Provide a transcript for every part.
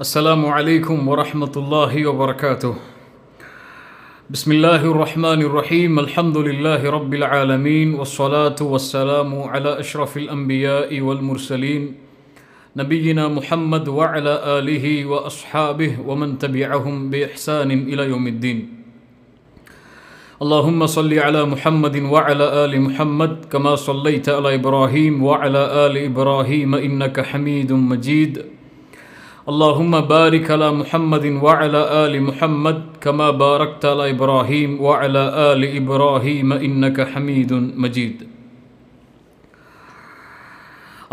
السلام عليكم ورحمة الله وبركاته. بسم الله الرحمن الرحيم. الحمد لله رب العالمين والصلاة والسلام على أشرف الأنبياء والمرسلين نبينا محمد وعلى آله وأصحابه ومن تبعهم بإحسان إلى يوم الدين. اللهم صل على محمد وعلى آل محمد كما صليت على إبراهيم وعلى آل إبراهيم إنك حميد مجيد. اللهم بارك على محمد وعلى آل محمد كما باركت على إبراهيم وعلى آل إبراهيم إنك حميد مجيد.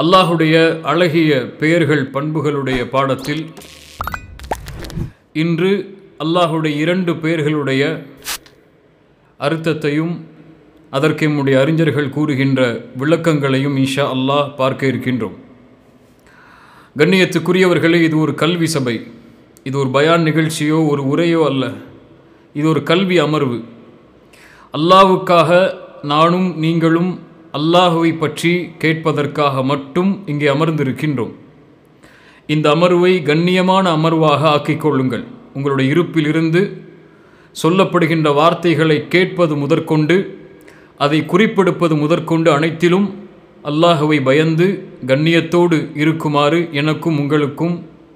அல்லாஹுடைய அழகிய பெயர்கள் பண்புகளுடைய பாடத்தில் இன்று அல்லாஹுடைய இரண்டு பெயர்களுடைய அர்த்தத்தையும் அதற்கு நம்முடைய அறிஞர்கள் கூறுகின்ற விளக்கங்களையும் இன்ஷா அல்லாஹ் பார்க்க இருக்கின்றோம். கண்ணியத்துக்குரியவர்களே, இது ஒரு கல்வி சபை, இது ஒரு பயான் நிகழ்ச்சியோ ஒரு உரையோ அல்ல, இது ஒரு கல்வி அமர்வு. அல்லாஹ்வுக்காக நானும் நீங்களும் அல்லாஹுவை பற்றி கேட்பதற்காக மட்டும் இங்கே அமர்ந்திருக்கின்றோம். இந்த அமர்வை கண்ணியமான அமர்வாக ஆக்கிக் கொள்ளுங்கள். உங்களுடைய இருப்பிலிருந்து சொல்லப்படுகின்ற வார்த்தைகளை கேட்பது முதற்கொண்டு அதை குறிப்பெடுப்பது முதற்கொண்டு அனைத்திலும் அல்லாஹுவை பயந்து கண்ணியத்தோடு இருக்குமாறு எனக்கும் உங்களுக்கும்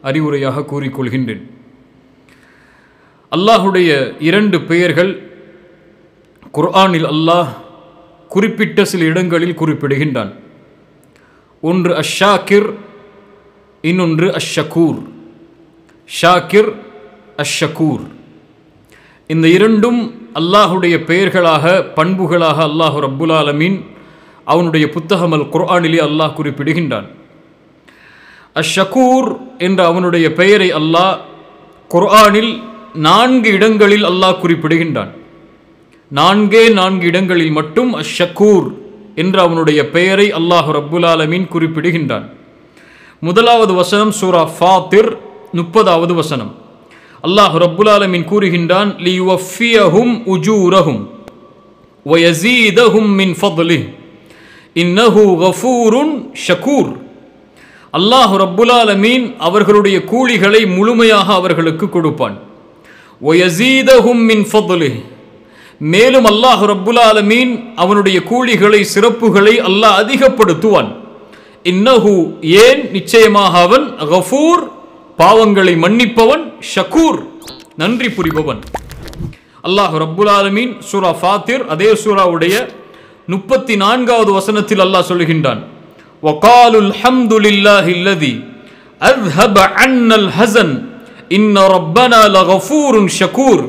அறிவுரையாக கூறிக்கொள்கின்றேன். அல்லாஹுடைய இரண்டு பெயர்கள் குர்ஆனில் அல்லாஹ் குறிப்பிட்ட சில இடங்களில் குறிப்பிடுகின்றான். ஒன்று அஷாக்கிர், இன்னொன்று அஷ்ஷகூர். ஷாக்கிர், அஷ்ஷகூர், இந்த இரண்டும் அல்லாஹுடைய பெயர்களாக பண்புகளாக அல்லாஹ் ரப்புல் ஆலமீன் அவனுடைய புத்தகம் அல் குர்ஆனிலே அல்லாஹ் குறிப்பிடுகின்றான். அஷ்ஷகூர் என்ற அவனுடைய பெயரை அல்லாஹ் குர்ஆனில் 4 இடங்களில் அல்லாஹ் குறிப்பிடுகின்றான். 4 இடங்களில் மட்டும் அஷ்ஷகூர் என்ற அவனுடைய பெயரை அல்லாஹ் ரப்புல் ஆலமீன் குறிப்பிடுகின்றான். முதலாவது வசனம் சூரா ஃபாத்திர் 30வது வசனம். அல்லாஹ் ரப்புல் ஆலமீன் கூறுகின்றான், லியுவஃபியஹும் உஜூரஹும் வயஸீதஹும் மின் ஃபத்லிஹி இன்னஹு கஃபூருன் ஷகூர். அல்லாஹ் ரப்புல் ஆலமீன் அவர்களுடைய கூலிகளை முழுமையாக அவர்களுக்கு கொடுப்பான். வயஸீதஹும் மின் ஃபத்லிஹி, மேலும் அல்லாஹ் ரப்புல் ஆலமீன் அவனுடைய கூலிகளை சிறப்புகளை அல்லாஹ் அதிகப்படுத்துவான். இன்னஹு, ஏன், நிச்சயமாக அவன், கஃபூர், பாவங்களை மன்னிப்பவன், ஷகூர், நன்றி புரிபவன். அல்லாஹ் ரப்புல் ஆலமீன் சூரா ஃபாத்திர் அதே சூராவுடைய 34வது வசனத்தில் அல்லாஹ் சொல்கின்றான், வகாலுல் ஹம்துலில்லாஹில்லதி அஸ்ஹப அன்னல் ஹஸன் இன்ன ரப்பனா லகஃபூருன் ஷகூர்.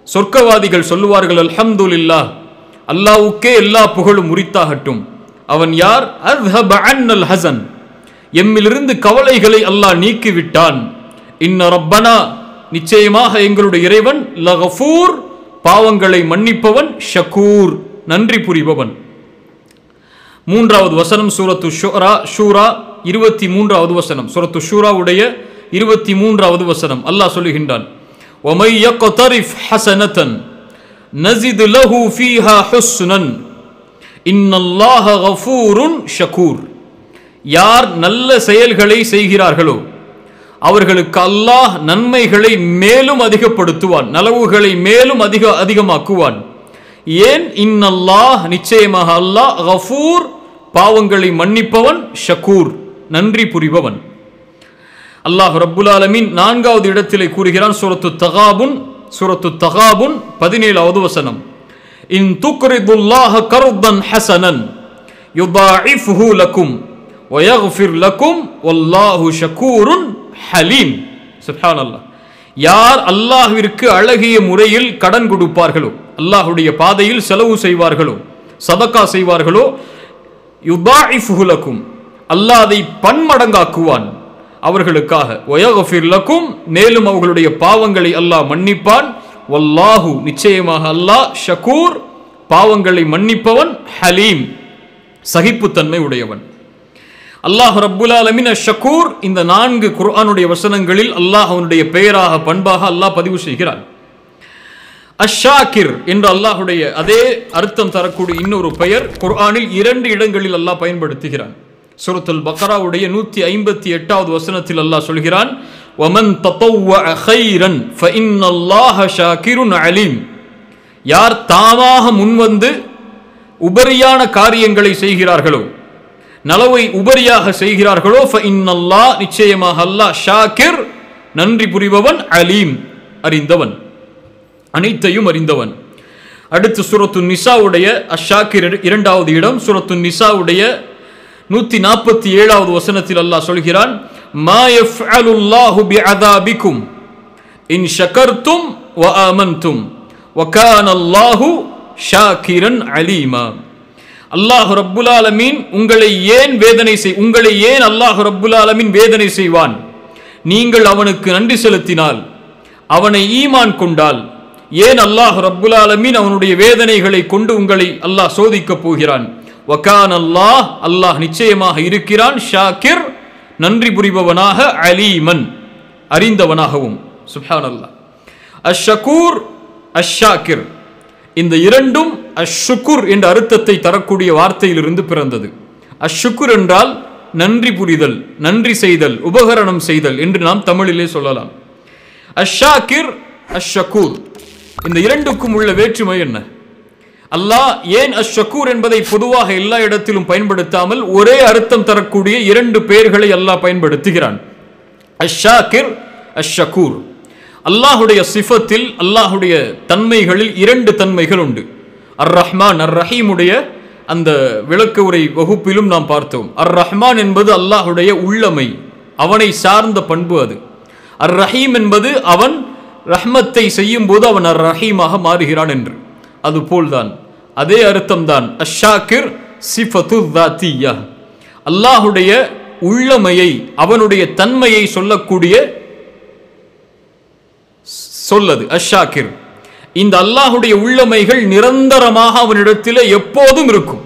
சொர்க்கவாதிகள் சொல்லுவார்கள், அல்ஹம்துலில்லாஹ், அல்லாஹ்வுக்கே எல்லா புகழும் உரித்தாகட்டும். அவன் யார்? அஸ்ஹப அன்னல் ஹஸன், எம்மிலிருந்து கவலைகளை அல்லாஹ் நீக்கிவிட்டான். இன்ன ரப்பனா, நிச்சயமாக எங்களுடைய இறைவன், லகஃபூர், பாவங்களை மன்னிப்பவன், ஷகூர், நன்றி புரிபவன். 3வது வசனம் சூரத்து ஷூரா 23வது வசனம். சூரத்து ஷூராவுடைய 23வது வசனம் அல்லாஹ் சொல்லுகின்றான், வமை யக்தரிஃப் ஹஸனதன் நஸித் லஹு ஃபீஹா ஹுஸ்னன் இன்னல்லாஹ கஃபூருன் ஷகூர். யார் நல்ல செயல்களை செய்கிறார்களோ அவர்களுக்கு அல்லாஹ் நன்மைகளை மேலும் அதிகப்படுத்துவான், நலவுகளை மேலும் அதிகமாக்குவான். ஏன்? இன்னல்லாஹ், நிச்சயமாக அல்லாஹ், கஃபூர், பாவங்களை மன்னிப்பவன், ஷகூர், நன்றி புரிபவன். அல்லாஹ் ரப்புல் ஆலமீன் 4வது இடத்திலே கூறுகிறான், சூரத்து தகாபுன் 17வது வசனம், இன் துக்ரிதுல்லாஹ கர்தன் ஹஸனன் யுதாஇஃபுஹு லக்கும் வயக்ஃபிர் லக்கும் வல்லாஹு ஷகூருன் ஹலீம். சுப்ஹானல்லாஹ். யார் அல்லாஹ்விற்கு அழகிய முறையில் கடன் கொடுப்பார்களோ, அல்லாஹ்வுடைய பாதையில் செலவு செய்வார்களோ, சதகா செய்வார்களோ, யுதாஇஃபுஹு லக்கும், அல்லாஹ் அதை பன்மடங்காக்குவான் அவர்களுக்காக. வயக்ஃபிர் லக்கும், மேலும் அவர்களுடைய பாவங்களை அல்லாஹ் மன்னிப்பான். வல்லாஹு, நிச்சயமாக அல்லாஹ், ஷகூர், பாவங்களை மன்னிப்பவன், ஹலீம், சகிப்புத்தன்மை உடையவன். அல்லாஹ் ரப்புல் ஆலமீன் ஷகூர், இந்த 4 குர்ஆனுடைய வசனங்களில் அல்லாஹ் அவனுடைய பெயராக பண்பாக அல்லாஹ் பதிவு செய்கிறான். அஷாக்கிர் என்ற அல்லாஹுடைய அதே அர்த்தம் தரக்கூடிய இன்னொரு பெயர் குர்ஆனில் 2 இடங்களில் அல்லாஹ் பயன்படுத்துகிறான். சூரத்துல் பக்ராவுடைய 158வது வசனத்தில் அல்லாஹ் சொல்கிறான், وَمَنْ تَطَوَّعَ خَيْرًا فَإِنَّ اللَّهَ شَاكِرٌ عَلِيمٌ. யார் தாமாக முன்வந்து உபரியான காரியங்களை செய்கிறார்களோ, நலவை உபரியாக செய்கிறார்களோ, فَإِنَّ اللَّهَ நிச்சயமாக அல்லாஹ் ஷாக்கிர் நன்றி புரிபவன், அலீம் அறிந்தவன், அனைத்தையும் அறிந்தவன். அடுத்து சூரத்து நிசாவுடைய அஷாக்கிர் இரண்டாவது இடம். சூரத்து நிசாவுடைய 147வது வசனத்தில் அல்லாஹ் சொல்கிறான், மா யஃஅலுல்லாஹு பிஅதாபிக்கும் இன் ஷகர்தும் வ ஆமன்தும் வ கானல்லாஹு ஷாக்கிரன் அலீமா. அல்லாஹ் ரப்புல் ஆலமீன் உங்களை ஏன் அல்லாஹ் ரப்புல் ஆலமீன் வேதனை செய்வான்? நீங்கள் அவனுக்கு நன்றி செலுத்தினால், அவனை ஈமான் கொண்டால். ஏன் அல்லாஹ் ரப்புல் ஆலமீன் அவனுடைய வேதனைகளை கொண்டு உங்களை அல்லாஹ் சோதிக்கப் போகிறான்? வகான் அல்லாஹ் நிச்சயமாக இருக்கிறான், ஷாக்கிர் நன்றி புரிபவனாக, அலீமன் அறிந்தவனாகவும். சுப்ஹானல்லாஹ். அஷ்ஷகூர் அஷ்ஷாக்கிர் இந்த இரண்டும் அஷ்ஷுக்குர் என்ற அர்த்தத்தை தரக்கூடிய வார்த்தையிலிருந்து பிறந்தது. அஷ்ஷுக்குர் என்றால் நன்றி புரிதல், நன்றி செய்தல், உபகரணம் செய்தல் என்று நாம் தமிழிலே சொல்லலாம். அஷ்ஷாக்கிர் அஷ்ஷகூர் இந்த இரண்டுக்கும் உள்ள வேற்றுமை என்ன? அல்லாஹ் ஏன் அஷ்ஷகூர் என்பதை பொதுவாக எல்லா இடத்திலும் பயன்படுத்தாமல் ஒரே அர்த்தம் தரக்கூடிய இரண்டு பெயர்களை அல்லாஹ் பயன்படுத்துகிறான்? அஷ்ஷாக்கிர் அஷ்ஷகூர். அல்லாஹுடைய சிஃபத்தில், அல்லாஹுடைய தன்மைகளில் இரண்டு தன்மைகள் உண்டு. அர் ரஹ்மான் அர் ரஹீமுடைய அந்த விளக்க உரை வகுப்பிலும் நாம் பார்த்தோம். அர் ரஹ்மான் என்பது அல்லாஹுடைய உள்ளமை, அவனை சார்ந்த பண்பு அது. அர் ரஹீம் என்பது அவன் ரஹ்மத்தை செய்யும் போது அவன் அர் ரஹீமாக மாறுகிறான் என்று. அதுபோல்தான், அதே அர்த்தம்தான் அஷ்ஷாக்கிர் சிஃபத்து தாத்தியா. அல்லாஹுடைய உள்ளமையை, அவனுடைய தன்மையை சொல்லக்கூடிய சொல்லது அஷ்ஷாக்கிர். இந்த அல்லாஹுடைய உள்ளமைகள் நிரந்தரமாக அவனிடத்தில் எப்போதும் இருக்கும்.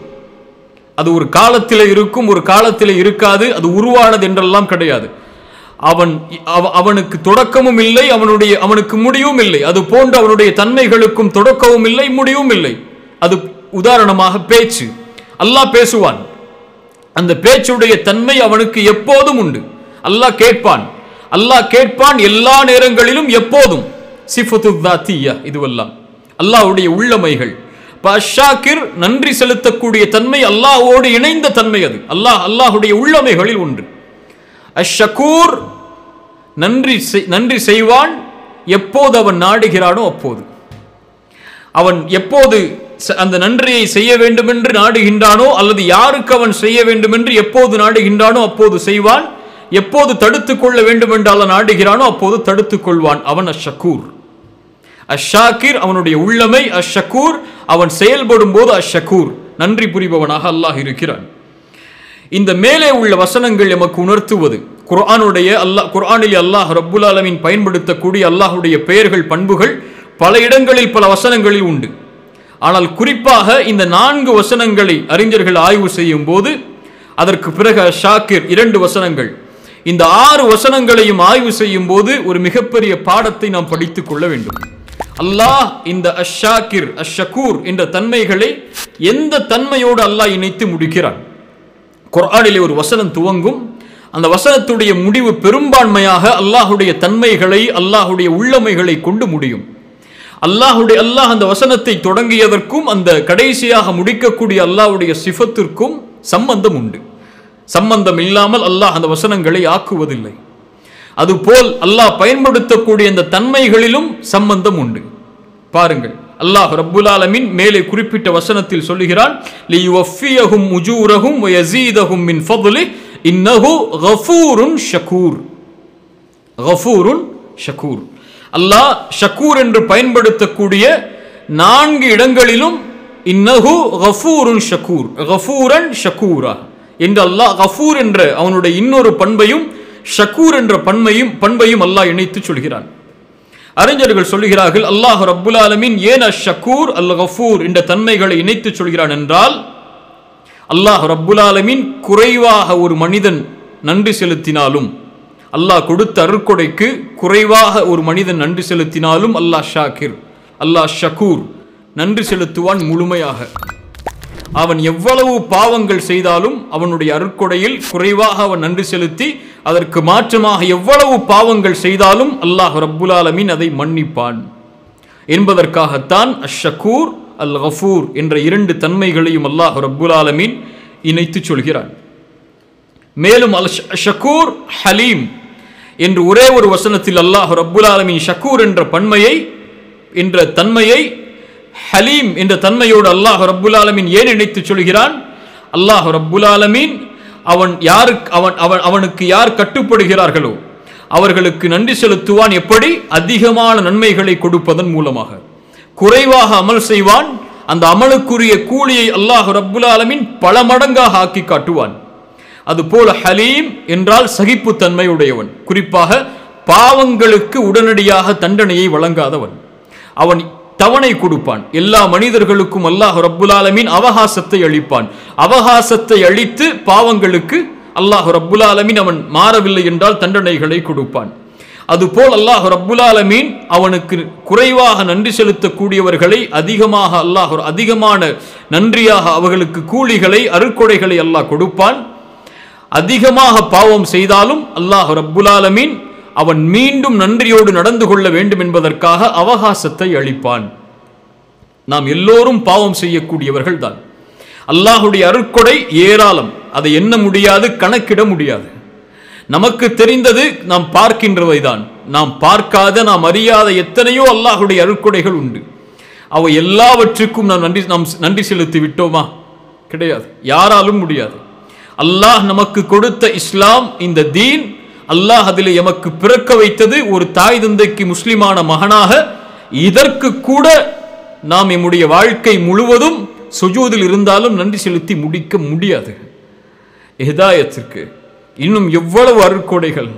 அது ஒரு காலத்தில் இருக்கும், ஒரு காலத்தில் இருக்காது, அது உருவானது என்றெல்லாம் கிடையாது. அவனுக்கு தொடக்கமும் இல்லை, அவனுக்கு முடிவும் இல்லை. அது போன்று அவனுடைய தன்மைகளுக்கும் தொடக்கமும் இல்லை, முடிவும் இல்லை. அது உதாரணமாக பேச்சு. அல்லாஹ் பேசுவான், அந்த பேச்சுடைய தன்மை அவனுக்கு எப்போதும் உண்டு. அல்லாஹ் கேட்பான் எல்லா நேரங்களிலும் எப்போதும். சிஃபத்து தாத்தியா இதுவெல்லாம் அல்லாஹ்வுடைய உள்ளமைகள். அஷ்ஷாக்கிர் நன்றி செலுத்தக்கூடிய தன்மை, அல்லாஹ்வோடு இணைந்த தன்மை, அது அல்லாஹ்வுடைய உள்ளமைகளில் ஒன்று. அஷ்ஷகூர் நன்றி செய்வான் எப்போது அவன் நாடுகிறானோ அப்போது. அவன் எப்போது அந்த நன்றியை செய்ய வேண்டும் என்று நாடுகின்றானோ, அல்லது யாருக்கு அவன் செய்ய வேண்டும் என்று எப்போது நாடுகின்றானோ அப்போது செய்வான். எப்போது தடுத்துக் கொள்ள வேண்டும் என்றால் நாடுகிறானோ அப்போது தடுத்துக் கொள்வான். அவன் அஷ்ஷகூர். அஷ்ஷாக்கிர் அவனுடைய உள்ளமை, அஷ்ஷகூர் அவன் செயல்படும் போது அஷ்ஷகூர் நன்றி புரிபவனாக அல்லாஹ் இருக்கிறான். இந்த மேலே உள்ள வசனங்கள் எமக்கு உணர்த்துவது, குர்ஆனில் அல்லாஹ் ரப்புல் ஆலமீன் பயன்படுத்தக்கூடிய அல்லாஹுடைய பெயர்கள், பண்புகள் பல இடங்களில் பல வசனங்களில் உண்டு. ஆனால் குறிப்பாக இந்த 4 வசனங்களை அறிஞர்கள் ஆய்வு செய்யும் போது, அதற்கு பிறகு ஷாக்கிர் 2 வசனங்கள், இந்த 6 வசனங்களையும் ஆய்வு செய்யும் போது ஒரு மிகப்பெரிய பாடத்தை நாம் படித்துக் கொள்ள வேண்டும். அல்லாஹ் இந்த அஷ்ஷாக்கிர் அஷ்ஷகூர் என்ற தன்மைகளை எந்த தன்மையோடு அல்லாஹ் இணைத்து முடிக்கிறான்? குர்ஆனிலே ஒரு வசனம் துவங்கும், அந்த வசனத்துடைய முடிவு பெரும்பான்மையாக அல்லாஹுடைய தன்மைகளை, அல்லாஹுடைய உள்ளமைகளை கொண்டு முடியும். அல்லாஹ் அந்த வசனத்தை தொடங்கியதற்கும் அந்த கடைசியாக முடிக்கக்கூடிய அல்லாஹ்வுடைய சிஃபத்திற்கும் சம்பந்தம் உண்டு. சம்பந்தம் இல்லாமல் அல்லாஹ் அந்த வசனங்களை ஆக்குவதில்லை. அதுபோல் அல்லாஹ் பயன்படுத்தக்கூடிய இந்த தன்மைகளிலும் சம்பந்தம் உண்டு. பாருங்கள், அல்லாஹ் ரப்புல் ஆலமீன் மேலே குறிப்பிட்ட வசனத்தில் சொல்லுகிறான், லியுவஃபியஹும் உஜூரஹும் வ யஸீதஹும் மின் ஃபضலிஹி இன்னஹு கஃபூருன் ஷகூர். கஃபூருன் ஷகூர். அல்லாஹ் ஷகூர் என்று பயன்படுத்தக்கூடிய 4 இடங்களிலும் இன்னஹு கஃபூருன் ஷகூர், கஃபூரன் ஷகூரா என்று அல்லாஹ் கஃபூர் என்ற அவனுடைய இன்னொரு பண்பையும் ஷகூர் என்ற பண்பையும் அல்லாஹ் இணைத்து சொல்கிறான். அறிஞர்கள் சொல்கிறார்கள், அல்லாஹ் ரப்புல் ஆலமீன் ஏன் அஷ்ஷகூர் அல் கஃபூர் என்ற தன்மைகளை இணைத்து சொல்கிறான் என்றால், அல்லாஹ் ரப்புல் ஆலமீன் குறைவாக ஒரு மனிதன் நன்றி செலுத்தினாலும், அல்லாஹ் கொடுத்த அருட்கொடைக்கு குறைவாக ஒரு மனிதன் நன்றி செலுத்தினாலும் அல்லாஹ் ஷாக்கிர், அல்லாஹ் ஷகூர் நன்றி செலுத்துவான் முழுமையாக. அவன் எவ்வளவு பாவங்கள் செய்தாலும் அவனுடைய அருட்கொடையில் குறைவாக அவன் நன்றி செலுத்தி அதற்கு மாற்றமாக எவ்வளவு பாவங்கள் செய்தாலும் அல்லாஹ் ரப்புல் ஆலமீன் அதை மன்னிப்பான் என்பதற்காகத்தான் அஷ்ஷகூர் அல் கஃபூர் என்ற இரண்டு தன்மைகளையும் அல்லாஹ் ரப்புல் ஆலமீன் இணைத்து சொல்கிறான். மேலும் அல் ஷக்கூர் ஹலீம் என்று ஒரே ஒரு வசனத்தில் அல்லாஹ் ரப்புல் ஆலமீன் ஷக்கூர் என்ற தன்மையை ஹலீம் என்ற தன்மையோடு அல்லாஹ் ரப்புல் ஆலமீன் ஏன் இணைத்து சொல்கிறான்? அல்லாஹ் ரப்புல் ஆலமீன் அவனுக்கு யார் கட்டுப்படுகிறார்களோ அவர்களுக்கு நன்றி செலுத்துவான். எப்படி? அதிகமான நன்மைகளை கொடுப்பதன் மூலமாக. குறைவாக அமல் செய்வான், அந்த அமலுக்குரிய கூலியை அல்லாஹ் ரப்புல் ஆலமீன் பல மடங்காக ஆக்கி காட்டுவான். அதுபோல ஹலீம் என்றால் சகிப்புத்தன்மை உடையவன், குறிப்பாக பாவங்களுக்கு உடனடியாக தண்டனையை வழங்காதவன். அவன் தவணை கொடுப்பான். எல்லா மனிதர்களுக்கும் அல்லாஹ் ரப்புல் ஆலமீன் அவகாசத்தை அளிப்பான். அவகாசத்தை அளித்து பாவங்களுக்கு அல்லாஹ் ரப்புல் ஆலமீன் அவன் மாறவில்லை என்றால் தண்டனைகளை கொடுப்பான். அதுபோல் அல்லாஹ் ரப்புல் ஆலமீன் அவனுக்கு குறைவாக நன்றி செலுத்தக்கூடியவர்களை அதிகமான நன்றியாக அவர்களுக்கு கூலிகளை அருட்கொடைகளை அல்லாஹ் கொடுப்பான். அதிகமாக பாவம் செய்தாலும் அல்லாஹ் ரப்புல் ஆலமீன் அவன் மீண்டும் நன்றியோடு நடந்து கொள்ள வேண்டும் என்பதற்காக அவகாசத்தை அளிப்பான். நாம் எல்லோரும் பாவம் செய்யக்கூடியவர்கள் தான். அல்லாஹுடைய அருட்கொடை ஏராளம், அதை எண்ண முடியாது, கணக்கிட முடியாது. நமக்கு தெரிந்தது நாம் பார்க்கின்றவை தான். நாம் பார்க்காத, நாம் அறியாத எத்தனையோ அல்லாஹுடைய அருட்கொடைகள் உண்டு. அவை எல்லாவற்றுக்கும் நாம் நன்றி செலுத்தி விட்டோமா? கிடையாது, யாராலும் முடியாது. அல்லாஹ் நமக்கு கொடுத்த இஸ்லாம், இந்த தீன், அல்லாஹ் அதில் எமக்கு பிறக்க வைத்தது ஒரு தாய் தந்தைக்கு முஸ்லிமான மகனாக. இதற்கு கூட நாம் நம்முடைய வாழ்க்கை முழுவதும் சுஜூதில் இருந்தாலும் நன்றி செலுத்தி முடிக்க முடியாது. ஹிதாயத்திற்கு இன்னும் எவ்வளவு அருட்கொடைகள்!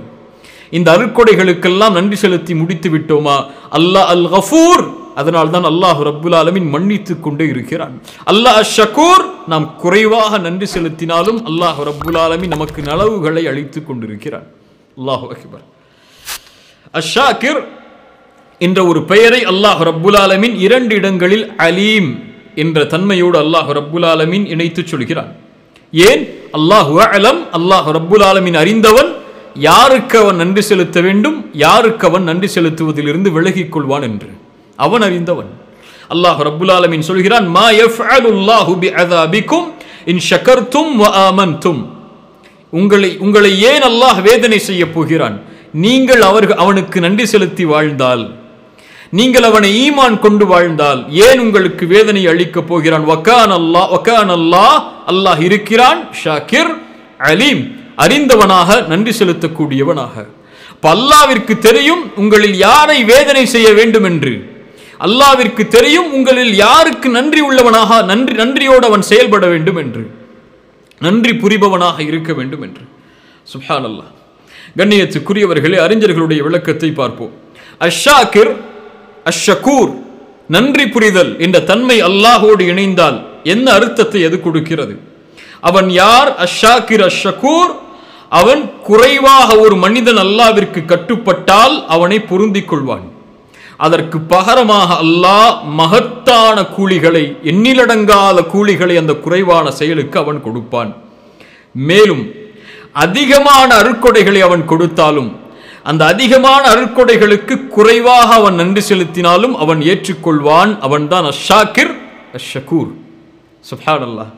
இந்த அருட்கொடைகளுக்கெல்லாம் நன்றி செலுத்தி முடித்து விட்டோமா? அல்லாஹ் அல் கஃபூர், அதனால் தான் அல்லாஹ் ரப்புல் ஆலமீன் மன்னித்துக் கொண்டே இருக்கிறான். அல்லாஹ் ஷக்கூர், நாம் குறைவாக நன்றி செலுத்தினாலும் அல்லாஹ் ரப்புல் ஆலமீன் நமக்கு நலவுகளை அளித்துக் கொண்டிருக்கிறான். அல்லாஹு அக்பர். அஷாக்கிர் என்ற ஒரு பெயரை அல்லாஹ் ரப்புல் ஆலமீன் இரண்டு இடங்களில் அலீம் என்ற தன்மையோடு அல்லாஹ் ரப்புல் ஆலமீன் இணைத்து சொல்கிறான். ஏன்? அல்லாஹு அலம், அல்லாஹ் ரப்புல் ஆலமீன் அறிந்தவன், யாருக்கு அவன் நன்றி செலுத்த வேண்டும், யாருக்கு அவன் நன்றி செலுத்துவதிலிருந்து விலகிக் கொள்வான் என்று அவன் அறிந்தவன். அல்லாஹ் ரப்புல் ஆலமீன் சொல்கிறான், மா யஃஅலுல்லாஹு பிஅஸாபிக்கும் இன் ஷகர்தும் வ ஆமன்தும். உங்களை ஏன் அல்லாஹ் வேதனை செய்ய போகிறான்? நீங்கள் அவனுக்கு நன்றி செலுத்தி வாழ்ந்தால், நீங்கள் அவனை ஈமான் கொண்டு வாழ்ந்தால் ஏன் உங்களுக்கு வேதனை அளிக்க போகிறான்? வகான் அல்லாஹ், அல்லாஹ் இருக்கிறான், ஷாக்கிர் அலீம், அறிந்தவனாக நன்றி செலுத்தக்கூடியவனாக. அல்லாஹ்விற்கு தெரியும் உங்களில் யாரை வேதனை செய்ய வேண்டும் என்று. அல்லாஹ்விற்கு தெரியும் உங்களில் யாருக்கு நன்றி உள்ளவனாக, நன்றியோடு அவன் செயல்பட வேண்டும் என்று, நன்றி புரிபவனாக இருக்க வேண்டும் என்று. சுப்ஹானல்லாஹ். கண்ணியத்துக்குரியவர்களே, அறிஞர்களுடைய விளக்கத்தை பார்ப்போம். அஷாக்கிர், அஷ்ஷகூர், நன்றி புரிதல் என்ற தன்மை அல்லாஹோடு இணைந்தால் என்ன அர்த்தத்தை எது கொடுக்கிறது? அவன் யார்? அஷாக்கிர் அஷ்ஷகூர். அவன் குறைவாக ஒரு மனிதன் அல்லாஹ்விற்கு கட்டுப்பட்டால் அவனை பொருந்திக் கொள்வான். அதற்கு பகரமாக அல்லாஹ் மகத்தான கூலிகளை, எண்ணிலடங்காத கூலிகளை அந்த குறைவான செயலுக்கு அவன் கொடுப்பான். மேலும் அதிகமான அருட்கொடைகளை அவன் கொடுத்தாலும் அந்த அதிகமான அருட்கொடைகளுக்கு குறைவாக அவன் நன்றி செலுத்தினாலும் அவன் ஏற்றுக்கொள்வான். அவன்தான் அஷாக்கிர் அஷ்ஷகூர். சுப்ஹானல்லாஹ்.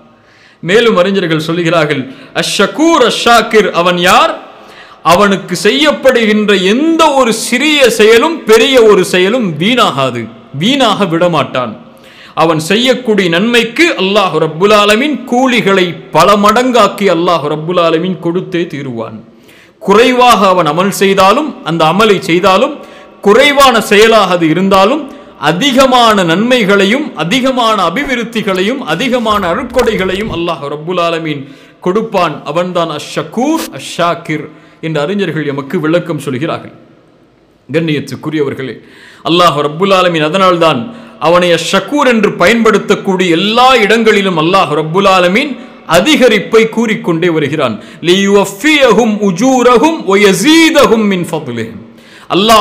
மேலும் அறிஞர்கள் சொல்கிறார்கள், அஷ்ஷகூர் அஷாக்கிர் அவன் யார்? அவனுக்கு செய்யப்படுகின்ற எந்த ஒரு சிறிய செயலும் பெரிய ஒரு செயலும் வீணாகாது, வீணாக விடமாட்டான். அவன் செய்யக்கூடிய நன்மைக்கு அல்லாஹ் ரப்புல் ஆலமீன் கூலிகளை பல மடங்காக்கி அல்லாஹ் ரப்புல் ஆலமீன் கொடுத்தே தீருவான். குறைவாக அவன் அமல் செய்தாலும், அந்த அமலை செய்தாலும், குறைவான செயலாக அது இருந்தாலும் அதிகமான நன்மைகளையும் அதிகமான அபிவிருத்திகளையும் அதிகமான அருட்கொடைகளையும் அல்லாஹ் ரப்புல் ஆலமீன் கொடுப்பான். அவன்தான் அஷ்ஷகூர் அஷ்ஷாக்கிர் என்று அறிஞர்கள் எமக்கு விளக்கம் சொல்கிறார்கள். கண்ணியத்துக்குரியவர்களே, அல்லாஹ் ரப்புல் ஆலமீன் அதனால்தான் அவனை அஷ்ஷகூர் என்று பயன்படுத்தக்கூடிய எல்லா இடங்களிலும் அல்லாஹ் ரப்புல் ஆலமீன் அதிகரிப்பை கூறிக்கொண்டே வருகிறான். லியுவஃபியஹும் உஜூரஹும் வ யஸீதஹும் மின் ஃபத்லிஹி. அல்லாஹ்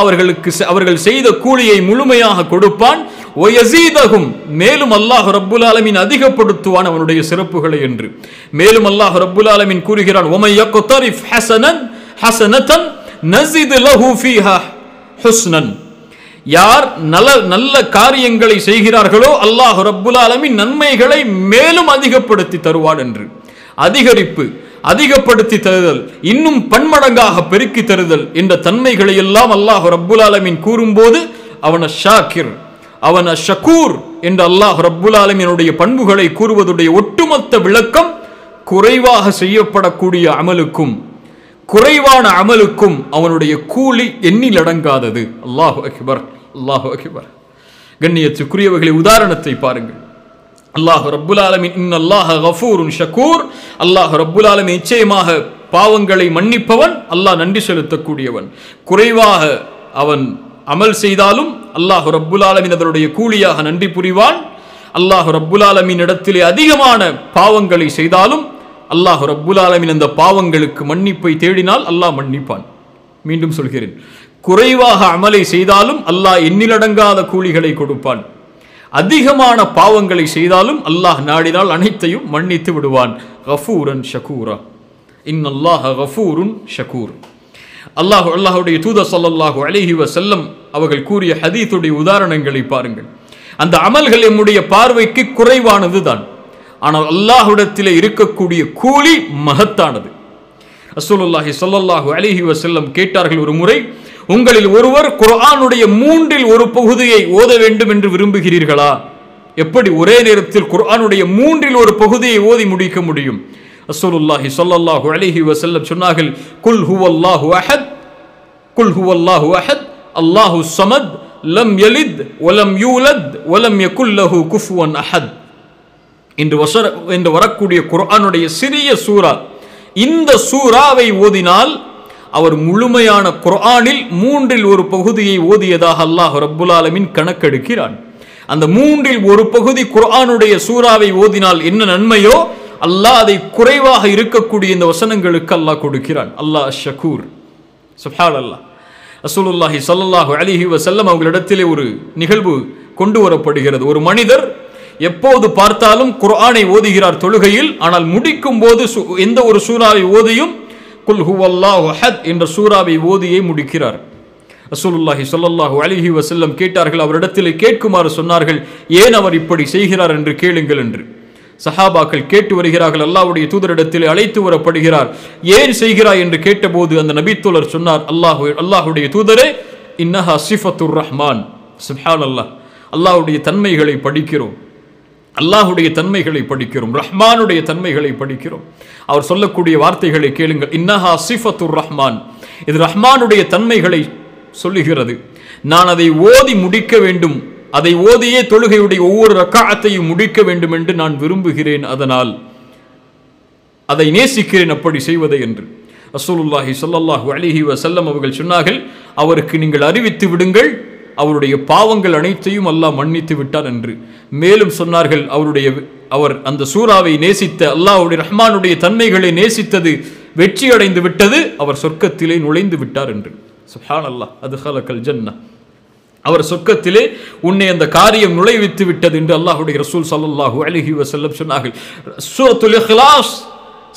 அவர்கள் செய்த கூலியை முழுமையாக கொடுப்பான். வயஸீதஹும், மேலும் அல்லாஹ் ரப்புல் ஆலமீன் அதிகப்படுத்துவான் அவனுடைய சிறப்புகளை என்று. மேலும் அல்லாஹ் ரப்புல் ஆலமீன் கூறுகிறான், வமை யக்தரிஃப் ஹஸனதன் நஸித் லஹு ஃபீஹா ஹுஸ்னன். யார் நல்ல காரியங்களை செய்கிறார்களோ அல்லாஹ் ரப்புல் ஆலமீன் நன்மைகளை மேலும் அதிகப்படுத்தி தருவான் என்று. அதிகரிப்பு, அதிகப்படுத்தி தருதல், இன்னும் பன்மடங்காக பெருக்கி தருதல் என்ற தன்மைகளை எல்லாம் அல்லாஹ் ரப்புல் ஆலமீன் கூறும்போது அவன ஷாக்கிர், அவன ஷக்கூர் என்ற அல்லாஹ் ரப்புல் ஆலமீனுடைய பண்புகளை கூறுவதுடைய ஒட்டுமொத்த விளக்கம் குறைவாக செய்யப்படக்கூடிய அமலுக்கும் குறைவான அமலுக்கும் அவனுடைய கூலி எண்ணில் அடங்காதது. அல்லாஹு அக்பர், அல்லாஹு அக்பர். கண்ணியத்துக்குரியவர்களை உதாரணத்தை பாருங்கள். அல்லாஹ் ரப்புல் ஆலமீன் இன்னல்லாஹ கஃபூருன் ஷக்கூர், அல்லாஹ் ரப்புல் ஆலமீன் நிச்சயமாக பாவங்களை மன்னிப்பவன், அல்லாஹ் நன்றி செலுத்தக்கூடியவன். குறைவாக அவன் அமல் செய்தாலும் அல்லாஹ் ரப்புல் ஆலமீன் அதனுடைய கூலியாக நன்றி புரிவான். அல்லாஹ் ரப்புல் ஆலமீன் இடத்திலே அதிகமான பாவங்களை செய்தாலும் அல்லாஹ் ரப்புல் ஆலமீன் அந்த பாவங்களுக்கு மன்னிப்பை தேடினால் அல்லாஹ் மன்னிப்பான். மீண்டும் சொல்கிறேன், குறைவாக அமலை செய்தாலும் அல்லாஹ் எண்ணிலடங்காத கூலிகளை கொடுப்பான். அதிகமான பாவங்களை செய்தாலும் அல்லாஹ் நாடினால் அனைத்தையும் மன்னித்து விடுவான். கஃபூரன் ஷக்கூரா, இன்னல்லாஹ கஃபூருன் ஷக்கூர். அல்லாஹுடைய தூதர் ஸல்லல்லாஹு அலைஹி வஸல்லம் அவர்கள் கூறிய ஹதீஸுடைய உதாரணங்களை பாருங்கள். அந்த அமல்கள் நம்முடைய பார்வைக்கு குறைவானது தான், ஆனால் அல்லாஹ்விடத்திலே இருக்கக்கூடிய கூலி மகத்தானது. ரசூலுல்லாஹி ஸல்லல்லாஹு அலைஹி வஸல்லம் கேட்டார்கள் ஒரு முறை, உங்களில் ஒருவர் குர்ஆனுடைய 1/3 ஒரு பகுதியை ஓத வேண்டும் என்று விரும்புகிறீர்களா? எப்படி ஒரே நேரத்தில் குர்ஆனுடைய 1/3 ஒரு பகுதியை ஓதி முடிக்க முடியும்? ரசூலுல்லாஹி ஸல்லல்லாஹு அலைஹி வஸல்லம் சொன்னார்கள், குல் ஹுவல்லாஹு அஹத், குல் ஹுவல்லாஹு அஹத், அல்லாஹு ஸமத், லம் யலித் வலம் யூலத் வலம் யகுல் லஹு குஃபுவன் அஹத். என்று வரக்கூடிய குர்ஆனுடைய சிறிய சூரா, இந்த சூராவை ஓதினால் அவர் முழுமையான குர்ஆனில் 1/3 ஒரு பகுதியை ஓதியதாக அல்லாஹ் ரப்புல் ஆலமீன் கணக்கெடுக்கிறான். அந்த 1/3 ஒரு பகுதி குர்ஆனுடைய சூராவை ஓதினால் என்ன நன்மையோ அல்லாஹ் அதை குறைவாக இருக்கக்கூடிய இந்த வசனங்களுக்கு அல்லாஹ் கொடுக்கிறான். அல்லாஹ் ஷக்கூர். சுப்ஹானல்லாஹ். ரசூலுல்லாஹி ஸல்லல்லாஹு அலைஹி வஸல்லம் அவர்களிடத்திலே ஒரு நிகழ்வு கொண்டு வரப்படுகிறது. ஒரு மனிதர் எப்போது பார்த்தாலும் குர்ஆனை ஓதுகிறார் தொழுகையில், ஆனால் முடிக்கும் போது எந்த ஒரு சூராவை ஓதியும் குல் ஹுவல்லாஹு அஹத் என்ற சூராவை ஓதியே முடிக்கிறார். ரசூலுல்லாஹி ஸல்லல்லாஹு அலைஹி வஸல்லம் கேட்டார்கள், அவரிடத்தில் கேட்குமாறு சொன்னார்கள், ஏன் அவர் இப்படி செய்கிறார் என்று கேளுங்கள் என்று. சஹாபாக்கள் கேட்டு வருகிறார்கள். அல்லாஹ்வுடைய தூதரிடத்தில் அழைத்து வரப்படுகிறார். ஏன் செய்கிறாய் என்று கேட்டபோது அந்த நபித்தோழர் சொன்னார், அல்லாஹ்வுடைய தூதரே, இன்னஹா சிஃபத்துர் ரஹ்மான். சுப்ஹானல்லாஹ். அல்லாஹ்வுடைய தன்மைகளை படிக்கிறோம், அல்லாஹ்வுடைய தன்மைகளை படிக்கிறோம், ரஹ்மானுடைய தன்மைகளை படிக்கிறோம். அவர் சொல்லக்கூடிய வார்த்தைகளை கேளுங்கள், இன்னஹா சிஃபத்துர் ரஹ்மான். இது ரஹ்மானுடைய தன்மைகளை சொல்லுகிறது. நான் அதை ஓதி முடிக்க வேண்டும், அதை ஓதியே தொழுகையுடைய ஒவ்வொரு ரக்காஅத்தையும் முடிக்க வேண்டும் என்று நான் விரும்புகிறேன், அதனால் அதை நேசிக்கிறேன் அப்படி செய்வதை என்று. ரசூலுல்லாஹி ஸல்லல்லாஹு அலைஹி வஸல்லம் அவர்கள் சொன்னார்கள், அவருக்கு நீங்கள் அறிவித்து விடுங்கள், அவருடைய பாவங்கள் அனைத்தையும் அல்லாஹ் மன்னித்து விட்டார் என்று. மேலும் சொன்னார்கள், அவர் அந்த சூராவை நேசித்த, அல்லாஹ்வுடைய ரஹ்மானுடைய தன்மைகளை நேசித்தது வெற்றி அடைந்து விட்டது, அவர் சொர்க்கத்திலே நுழைந்து விட்டார் என்று. சுப்ஹானல்லாஹ். அதுஹலகல் ஜன்னah. அவர் சொர்க்கத்திலே உன்னை அந்த காரியம் நுழைவித்து விட்டது என்று அல்லாஹ்வுடைய ரசூல் ஸல்லல்லாஹு அலைஹி வஸல்லம் சொன்னார்கள். சூரத்துல் இக்லாஸ்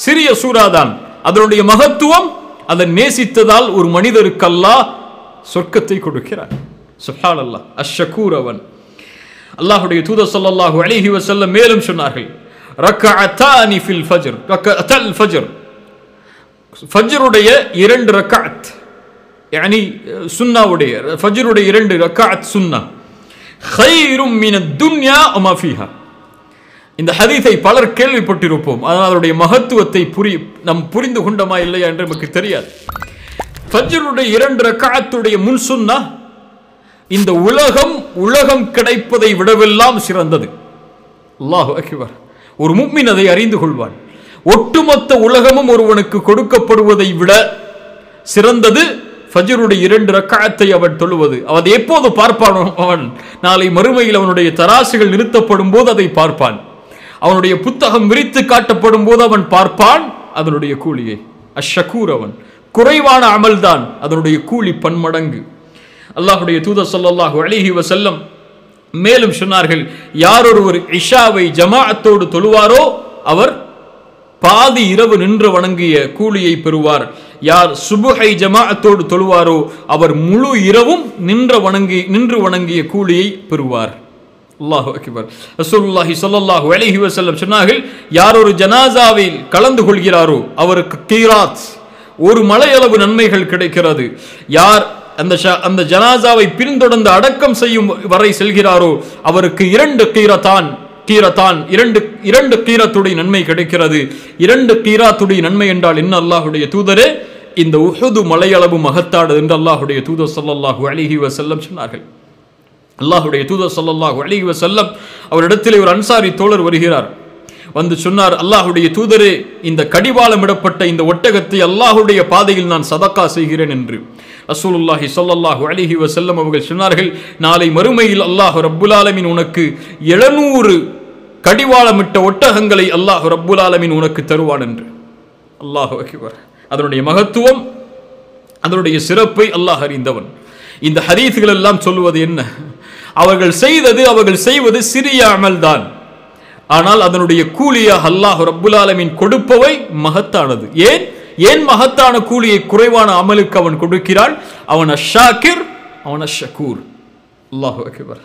சிறிய சூராதான், அதனுடைய மகத்துவம் அதை நேசித்ததால் ஒரு மனிதருக்கு அல்லாஹ் சொர்க்கத்தை கொடுக்கிறார். சுப்ஹானல்லாஹ். அஷ்ஷக்கூர் அவன். அல்லாஹ்வுடைய தூதர் ஸல்லல்லாஹு அலைஹி வஸல்லம் மேலும் சொன்னார்கள், ரக்அத்தானி ஃபில் ஃபஜ்ர், ரக்அத்தல் ஃபஜ்ர், ஃபஜ்ருடைய 2 ரக்அத், யானி சுன்னாவுடைய ஃபஜ்ருடைய 2 ரக்அத் சுன்னா, கைரும் மினத் துன்யா வமா ஃபீஹா. இந்த ஹதீஸை பலர் கேள்விப்பட்டிருப்போம், ஆனால் அதனுடைய மகத்துவத்தை நாம் புரிந்து கொண்டோமா இல்லையா என்று நமக்கு தெரியாது. ஃபஜ்ருடைய 2 ரக்அத்துடைய முன் சுன்னா இந்த உலகம் கிடைப்பதை விடவெல்லாம் சிறந்தது. அல்லாஹு அக்பர். ஒரு முஃமின் அதை அறிந்து கொள்வான். ஒட்டுமொத்த உலகமும் ஒருவனுக்கு கொடுக்கப்படுவதை விட சிறந்தது ஃபஜ்ருடைய 2 ரக்அத்தை அவன் தொழுவது. அவன் எப்போது பார்ப்பான்? அவன் நாளை மறுமையில் அவனுடைய தராசுகள் நிறுத்தப்படும் போது அதை பார்ப்பான். அவனுடைய புத்தகம் விரித்து காட்டப்படும் போது அவன் பார்ப்பான் அதனுடைய கூலியை. அஷ்ஷக்கூர் அவன். குறைவான அமல்தான், அதனுடைய கூலி பன்மடங்கு. அல்லாஹ்வுடைய தூதர் ஸல்லல்லாஹு அலைஹி வஸல்லம் மேலும் சொன்னார்கள், யார் ஒருவர் இஷாவை ஜமாஅத்தோடு தொழுவாரோ அவர் பாதி இரவு நின்று வணங்கிய கூலியை பெறுவார். யார் சுபுஹை ஜமாஅத்தோடு தொழுவாரோ அவர் முழு இரவும் நின்று வணங்கிய கூலியை பெறுவார். அல்லாஹு அக்பர். ரசூலுல்லாஹி ஸல்லல்லாஹு அலைஹி வஸல்லம் சொன்னார்கள், யார் ஒரு ஜனாசாவில் கலந்து கொள்கிறாரோ அவருக்கு கீராத், ஒரு மலையளவு நன்மைகள் கிடைக்கிறது. யார் அந்த ஜனாசாவை பின்தொடர்ந்து அடக்கம் செய்யும் வரை செல்கிறாரோ அவருக்கு 2 கீரத்தான் இரண்டு கீரத்துடைய நன்மை கிடைக்கிறது. 2 கீராத்துடைய நன்மை என்றால் என்ன அல்லாஹ்வுடைய தூதரே? இந்த உஹுது மலையளவு மகத்தானது என்று அல்லாஹ்வுடைய தூதர் ஸல்லல்லாஹு அலைஹி வஸல்லம் சொன்னார்கள். அல்லாஹ்வுடைய தூதர் ஸல்லல்லாஹு அலைஹி வஸல்லம் அவரிடத்திலே ஒரு அன்சாரி தோழர் வருகிறார். வந்து சொன்னார், அல்லாஹ்வுடைய தூதரே, இந்த கடிவாளமிடப்பட்ட இந்த ஒட்டகத்தை அல்லாஹ்வுடைய பாதையில் நான் சதக்கா செய்கிறேன் என்று. ரசூலுல்லாஹி ஸல்லல்லாஹு அலைஹி வஸல்லம் அவர்கள் சொன்னார்கள், நாளை மறுமையில் அல்லாஹ் ரப்புல் ஆலமீன் உனக்கு 700 கடிவாளமிட்ட ஒட்டகங்களை அல்லாஹ் ரப்புல் ஆலமீன் உனக்கு தருவான் என்று. அல்லாஹு அக்பர். அதனுடைய மகத்துவம், அதனுடைய சிறப்பை அல்லாஹ் அறிந்தவன். இந்த ஹதீஸ்கள் எல்லாம் சொல்லுவது என்ன? அவர்கள் செய்வது சிறிய அமல்தான், ஆனால் அதனுடைய கூலியாக அல்லாஹ் ரப்புல் ஆலமீன் கொடுப்பவை மகத்தானது. ஏன் மகத்தான கூலியை குறைவான அமலுக்கு அவன் கொடுக்கிறான்? அவன் அஷாக்கிர், அவன் அஷக்கூர். அல்லாஹு அக்பர்.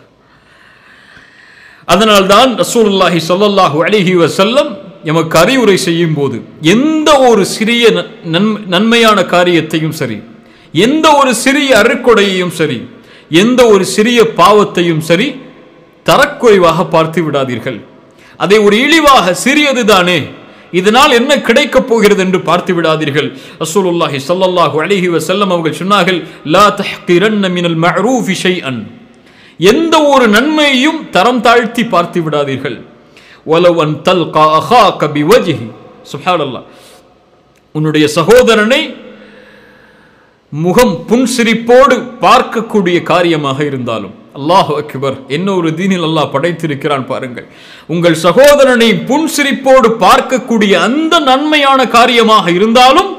அதனால்தான் ரசூலுல்லாஹி ஸல்லல்லாஹு அலைஹி வஸல்லம் எமக்கு அறிவுரை செய்யும் போது எந்த ஒரு சிறிய நன்மையான காரியத்தையும் சரி, எந்த ஒரு சிறிய அருட்கொடையையும் சரி, எந்த ஒரு சிறிய பாவத்தையும் சரி தரக்குறைவாக பார்த்து விடாதீர்கள். அதை ஒரு இழிவாக, சிறியதுதானே, இதனால் என்ன கிடைக்கப் போகிறது என்று பார்த்து விடாதீர்கள். ரசூலுல்லாஹி ஸல்லல்லாஹு அலைஹி வஸல்லம் அவர்கள் சொன்னார்கள், லா தஹ்கிரன்ன மினல் மஅரூஃபி ஷைஅன், எந்த ஒரு நன்மையையும் தரம் தாழ்த்தி பார்த்து விடாதீர்கள். வலவ் அன் தல்கா அஹாக பிவஜ்ஹி, சுப்ஹானல்லாஹ், உன்னுடைய சகோதரனை முகம் புன்சிரிப்போடு பார்க்கக்கூடிய காரியமாக இருந்தாலும், அல்லாஹு அக்பர், என்ன ஒரு தீனில் அல்லாஹ் படைத்திருக்கிறான் பாருங்கள். உங்கள் சகோதரனை புன்சிரிப்போடு பார்க்கக்கூடிய அந்த நன்மையான காரியமாக இருந்தாலும்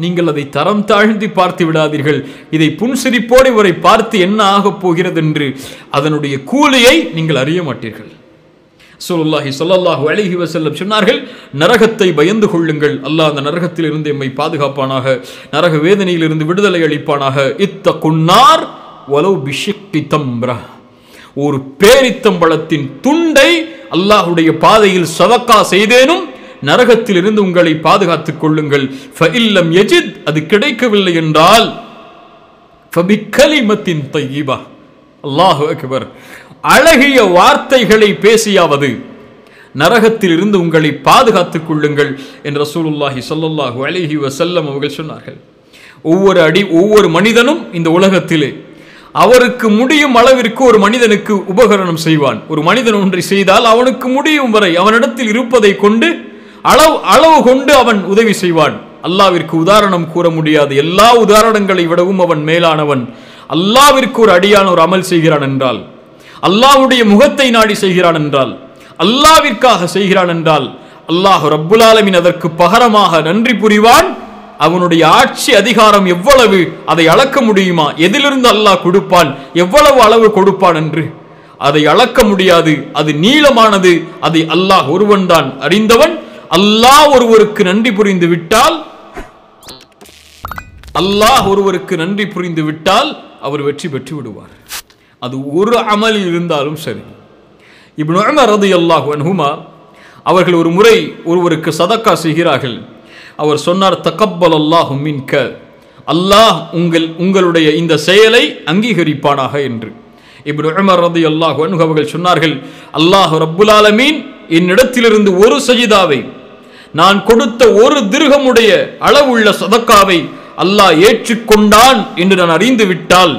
நீங்கள் அதை தரம் தாழ்த்தி பார்த்து விடாதீர்கள். இதை புன்சிரிப்போடு இவரை பார்த்து என்ன ஆகப் போகிறது என்று அதனுடைய கூலியை நீங்கள் அறிய மாட்டீர்கள். ரசூலுல்லாஹி ஸல்லல்லாஹு அலைஹி வஸல்லம் சொன்னார்கள், நரகத்தை பயந்து கொள்ளுங்கள், அல்லாஹ் அந்த நரகத்தில் இருந்து எம்மை பாதுகாப்பானாக, நரக வேதனையில் இருந்து விடுதலை அளிப்பானாக. இத்தகுன்னார் வலவ் பிஷிக்கி தம்ரா, ஒரு பேரித்தம்பழத்தின் துண்டை அல்லாஹ்வுடைய பாதையில் சதக்கா செய்தேனும் நரகத்தில் இருந்து உங்களை பாதுகாத்துக் கொள்ளுங்கள். ஃபஇல்லம் யஜித், அது கிடைக்கவில்லை என்றால் ஃபபிக்கலிமத்தின் தய்யிபா, அல்லாஹு அக்பர், அழகிய வார்த்தைகளை பேசியாவது நரகத்தில் இருந்து உங்களை பாதுகாத்துக் கொள்ளுங்கள் என்று ரசூலுல்லாஹி ஸல்லல்லாஹு அலைஹி வஸல்லம் அவர்கள் சொன்னார்கள். ஒவ்வொரு மனிதனும் இந்த உலகத்திலே அவருக்கு முடியும் அளவிற்கு ஒரு மனிதனுக்கு உபகரணம் செய்வான். ஒரு மனிதன் ஒன்றை செய்தால் அவனுக்கு முடியும் வரை அவனிடத்தில் இருப்பதை கொண்டு அளவு கொண்டு அவன் உதவி செய்வான். அல்லாவிற்கு உதாரணம் கூற முடியாது. எல்லா உதாரணங்களை விடவும் அவன் மேலானவன். அல்லாவிற்கு ஒரு அடியான ஒரு அமல் செய்கிறான் என்றால், அல்லாஹ்வுடைய முகத்தை நாடி செய்கிறான் என்றால், அல்லாவிற்காக செய்கிறான் என்றால், அல்லாஹ் ரப்புல் ஆலமீன் அதற்கு பகரமாக நன்றி புரிவான். அவனுடைய ஆட்சி அதிகாரம் எவ்வளவு, அதை அளக்க முடியுமா? எதிலிருந்து அல்லாஹ் கொடுப்பான், எவ்வளவு அளவு கொடுப்பான் என்று அதை அளக்க முடியாது. அது நீளமானது. அதை அல்லாஹ் ஒருவன் தான் அறிந்தவன். அல்லாஹ் ஒருவருக்கு நன்றி புரிந்து விட்டால் அவர் வெற்றி பெற்று விடுவார். அது ஒரு அமலில் இருந்தாலும் சரி. இப்னு உமர் ரலியல்லாஹு அன்ஹுமா அவர்கள் ஒரு முறை ஒருவருக்கு சதக்கா செய்கிறார்கள். அவர் சொன்னார், தகப்பல் அல்லாஹு மின்க, அல்லாஹ் உங்களுடைய இந்த செயலை அங்கீகரிப்பானாக என்று. இப்னு உமர் ரலியல்லாஹு அன்ஹு அவர்கள் சொன்னார்கள், அல்லாஹ் ரப்புல் ஆலமீன் என்னிடத்திலிருந்து ஒரு சஜிதாவை, நான் கொடுத்த ஒரு திர்ஹமுடைய அளவுள்ள சதக்காவை அல்லாஹ் ஏற்றுக்கொண்டான் என்று நான் அறிந்து விட்டால்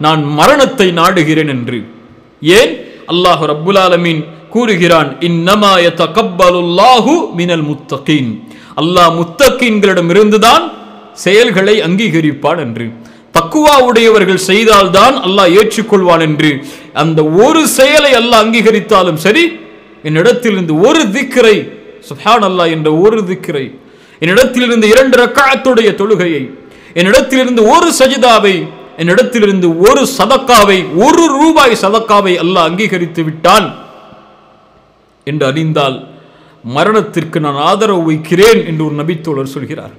நான் மரணத்தை நாடுகிறேன் என்று. ஏன்? அல்லாஹ் ரப்புல் ஆலமீன் கூறுகிறான், இன்னமா யதகப்பலுல்லாஹு மினல் முத்தகீன், அல்லாஹ் முத்தகீன்களிடம் இருந்துதான் செயல்களை அங்கீகரிப்பான் என்று. தக்குவா உடையவர்கள் செய்தால்தான் அல்லாஹ் ஏற்றுக்கொள்வான் என்று. அந்த ஒரு செயலை அல்லாஹ் அங்கீகரித்தாலும் சரி, என்னிடத்திலிருந்து ஒரு திக்ரை, சுப்ஹானல்லாஹ் என்ற ஒரு திக்ரை, என்னிடத்திலிருந்து 2 ரக்அத்துடைய தொழுகையை, என்னிடத்திலிருந்து ஒரு சஜிதாவை என்னிடத்திலிருந்து ஒரு சதக்காவை, ₹1 சதக்காவை அல்லாஹ் அங்கீகரித்து விட்டான் என்று அறிந்தால் மரணத்திற்கு நான் ஆதரவு வைக்கிறேன் என்று ஒரு நபித்தோழர் சொல்கிறார்.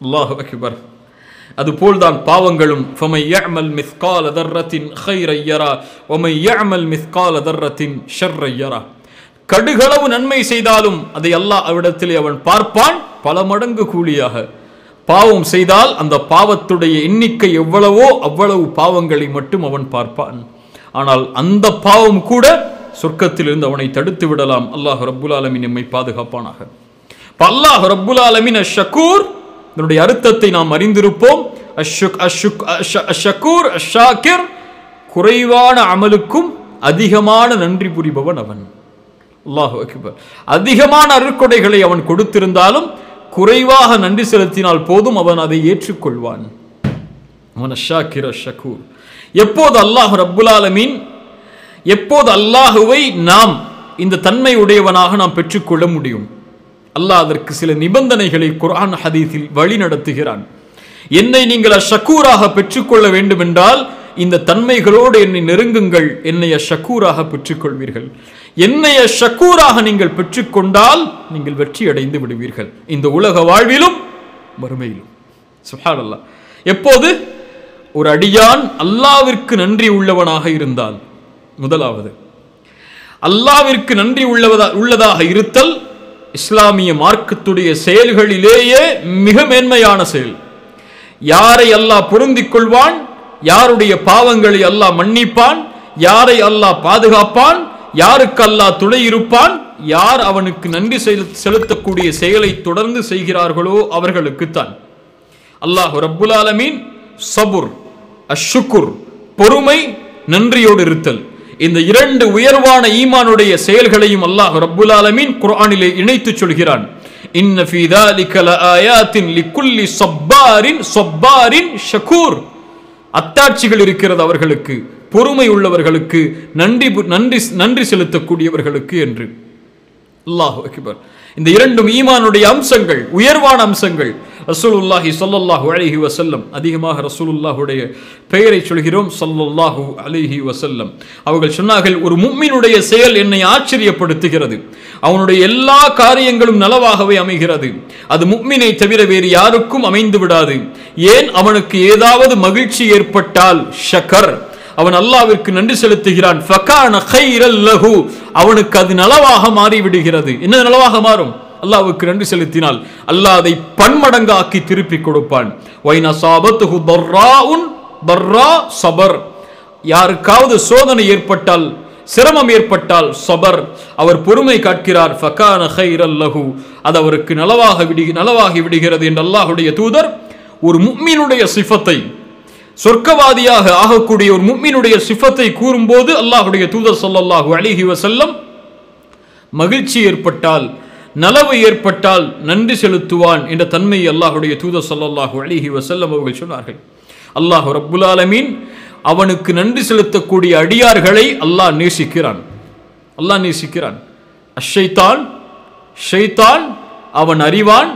அல்லாஹு அக்பர். அதுபோல்தான் பாவங்களும். ஃபமை யஅமல் மிஸ்கால தர்ரத்தின் கைரை யரா வமை யஅமல் மிஸ்கால தர்ரத்தின் ஷர்ரை யரா. கடுகளவு நன்மை செய்தாலும் அதை அல்லாஹ் அவ்விடத்திலே அவன் பார்ப்பான் பல மடங்கு கூலியாக. பாவம் செய்தால் அந்த பாவத்துடைய எண்ணிக்கை எவ்வளவோ அவ்வளவு பாவங்களை மட்டும் அவன் பார்ப்பான். ஆனால் அந்த பாவம் கூட சொர்க்கத்திலிருந்து அவனை தடுத்து விடலாம். அல்லாஹ் ரப்புல் ஆலமீன் நம்மை பாதுகாப்பானாக. அல்லாஹ் ரப்புல் ஆலமீன் அஷ்ஷக்கூர், இதனுடைய அர்த்தத்தை நாம் அறிந்திருப்போம். அஷ்ஷக்கூர் அஷ்ஷாக்கிர், குறைவான அமலுக்கும் அதிகமான நன்றி புரிபவன் அவன். அல்லாஹு அக்பர். அதிகமான அருட்கொடைகளை அவன் கொடுத்திருந்தாலும் குறைவாக நன்றி செலுத்தினால் போதும் அவன் அதை ஏற்றுக்கொள்வான். அவன் அஷ்ஷாக்கிர் அஷ்ஷக்கூர். எப்போது அல்லாஹ் ரப்புல் ஆலமீன், எப்போது அல்லாஹுவை நாம் இந்த தன்மை உடையவனாக நாம் பெற்றுக்கொள்ள முடியும்? அல்லாஹ் அதற்கு சில நிபந்தனைகளை குர்ஆன் ஹதீஸில் வழி நடத்துகிறான். என்னை நீங்கள் அஷ்ஷக்கூராக பெற்றுக்கொள்ள வேண்டும் என்றால் இந்த தன்மைகளோடு என்னை நெருங்குங்கள், என்னை அஷ்ஷக்கூராக பெற்றுக்கொள்வீர்கள். என்னை அஷ்ஷக்கூராக நீங்கள் பெற்றுக்கொண்டால் நீங்கள் வெற்றி அடைந்து விடுவீர்கள், இந்த உலக வாழ்விலும் மறுமையிலும். சுப்ஹானல்லாஹ். எப்போது ஒரு அடியான் அல்லாஹ்விற்கு நன்றி உள்ளவனாக இருந்தால், முதலாவது அல்லாஹ்விற்கு நன்றி உள்ளதாக இருத்தல் இஸ்லாமிய மார்க்கத்துடைய செயல்களிலேயே மிக மேன்மையான செயல். யாரை அல்லாஹ் பொருந்திக் கொள்வான், யாருடைய பாவங்களை அல்லாஹ் மன்னிப்பான், யாரை அல்லாஹ் பாதுகாப்பான், யாருக்கு அல்லாஹ் துணை இருப்பான், யார் அவனுக்கு நன்றி செலுத்தக்கூடிய செயலை தொடர்ந்து செய்கிறார்களோ அவர்களுக்குத்தான். அல்லாஹ் ரப்புல் ஆலமீன் சபுர், அஷ்ஷுக்குர், பொறுமை, நன்றியோடு இருத்தல், இந்த இரண்டு உயர்வான ஈமானுடைய செயல்களையும் அல்லாஹ் ரப்புல் ஆலமீன் குர்ஆனிலே இணைத்து சொல்கிறான். இன்ன ஃபீ ذلك லஆயாத்தின் லிக்குல்லி ஸப்பாரின் ஷக்கூர். அத்தாட்சிகள் இருக்கிறது அவர்களுக்கு, பொறுமை உள்ளவர்களுக்கு, நன்றி செலுத்தக்கூடியவர்களுக்கு என்று. அல்லாஹு அக்பர். இந்த இரண்டும் ஈமானுடைய அம்சங்கள், உயர்வான அம்சங்கள். ரசூலுல்லாஹி ஸல்லல்லாஹு அலைஹி வஸல்லம், அதிகமாக ரசூலுல்லாஹுடைய பெயரை சொல்கிறோம், ஸல்லல்லாஹு அலைஹி வஸல்லம். அவர்கள் சொன்னார்கள், ஒரு முஃமினுடைய செயல் என்னை ஆச்சரியப்படுத்துகிறது, அவனுடைய எல்லா காரியங்களும் நலவாகவே அமைகிறது, அது முஃமினை தவிர வேறு யாருக்கும் அமைந்து விடாது. ஏன்? அவனுக்கு ஏதாவது மகிழ்ச்சி ஏற்பட்டால் ஷக்கர், அவன் அல்லாஹ்விற்கு நன்றி செலுத்துகிறான், ஃபகான கைரல் லஹு, அவனுக்கு அது நலவாக மாறிவிடுகிறது. என்ன நலவாக மாறும்? அல்லாஹ்வுக்கு நன்றி செலுத்தினால் அல்லாஹ் அதை பன்மடங்காக்கி திருப்பி கொடுப்பான். வைன சாபத்துஹு தர்ரா சபர், யாருக்காவது சோதனை ஏற்பட்டால், சிரமம் ஏற்பட்டால் சபர், அவர் பொறுமை காக்கிறார், ஃபகான கைரல் லஹு, அது அவருக்கு நலவாகி விடுகிறது என்று அல்லாஹ்வுடைய தூதர் ஒரு முஃமினுடைய சிஃபத்தை, சொர்க்கவாதியாக ஆகக்கூடிய ஒரு முஃமினுடைய சிஃபத்தை கூறும்போது அல்லாஹ்வுடைய தூதர் ஸல்லல்லாஹு அலைஹி வஸல்லம் மகிழ்ச்சி ஏற்பட்டால், நலவு ஏற்பட்டால் நன்றி செலுத்துவான் என்ற தன்மையை அல்லாஹ்வுடைய தூதர் ஸல்லல்லாஹு அலைஹி வஸல்லம் அவர்கள் சொன்னார்கள். அல்லாஹ் ரப்புல் ஆலமீன் அவனுக்கு நன்றி செலுத்தக்கூடிய அடியார்களை அல்லாஹ் நேசிக்கிறான். அல்லாஹ் நேசிக்கிறான். ஷைத்தான் அவன் அறிவான்,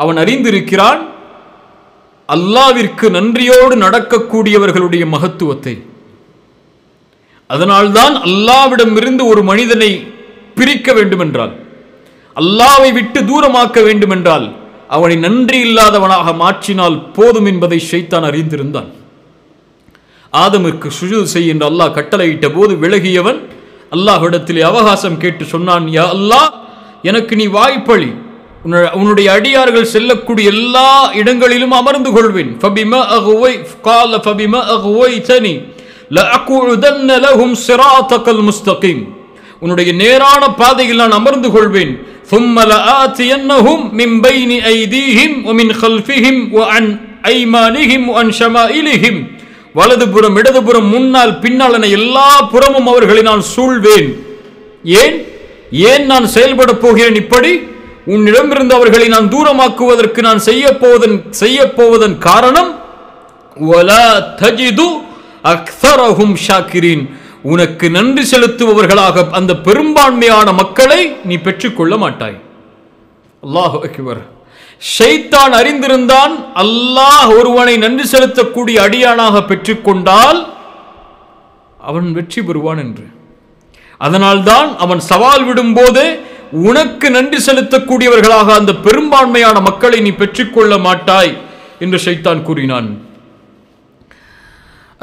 அவன் அறிந்திருக்கிறான் அல்லாஹ்விற்கு நன்றியோடு நடக்கக்கூடியவர்களுடைய மகத்துவத்தை. அதனால்தான் அல்லாஹ்விடமிருந்து ஒரு மனிதனை பிரிக்க வேண்டுமென்றால், அல்லாஹ்வை விட்டு தூரமாக்க வேண்டுமென்றால் அவனை நன்றி இல்லாதவனாக மாற்றினால் போதும் என்பதை ஷைத்தான் அறிந்திருந்தான். ஆதமுக்கு சுஜூத் செய் என்று அல்லாஹ் கட்டளையிட்ட போது விலகியவன் அல்லாஹ்விடத்திலே அவகாசம் கேட்டு சொன்னான், யா அல்லாஹ், எனக்கு நீ வாய்ப்பளி, உன்னுடைய அடியார்கள் செல்லக்கூடிய எல்லா இடங்களிலும் அமர்ந்து கொள்வேன். உன்னுடைய நேரான பாதையில் நான் அமர்ந்து கொள்வேன். வலதுபுறம் இடதுபுறம் முன்னால் பின்னால் என எல்லா புறமும் அவர்களை நான் சூழ்வேன். ஏன் நான் செயல்பட போகிறேன் இப்படி? உன்னிடமிருந்து அவர்களை நான் தூரமாக்குவதற்கு நான் செய்ய போவதன் காரணம், வலா தஜிது அக்ஸரஹும் ஷாக்கிரீன், உனக்கு நன்றி செலுத்துபவர்களாக அந்த பெரும்பான்மையான மக்களை நீ பெற்றுக்கொள்ள மாட்டாய். அல்லாஹு அக்பர். ஷைத்தான் அறிந்திருந்தான் அல்லாஹ் ஒருவனை நன்றி செலுத்தக்கூடிய அடியானாக பெற்றுக்கொண்டால் அவன் வெற்றி பெறுவான் என்று. அதனால்தான் அவன் சவால் விடும் போதே உனக்கு நன்றி செலுத்தக்கூடியவர்களாக அந்த பெரும்பான்மையான மக்களை நீ பெற்றுக்கொள்ள மாட்டாய் என்று ஷைத்தான் கூறினான்.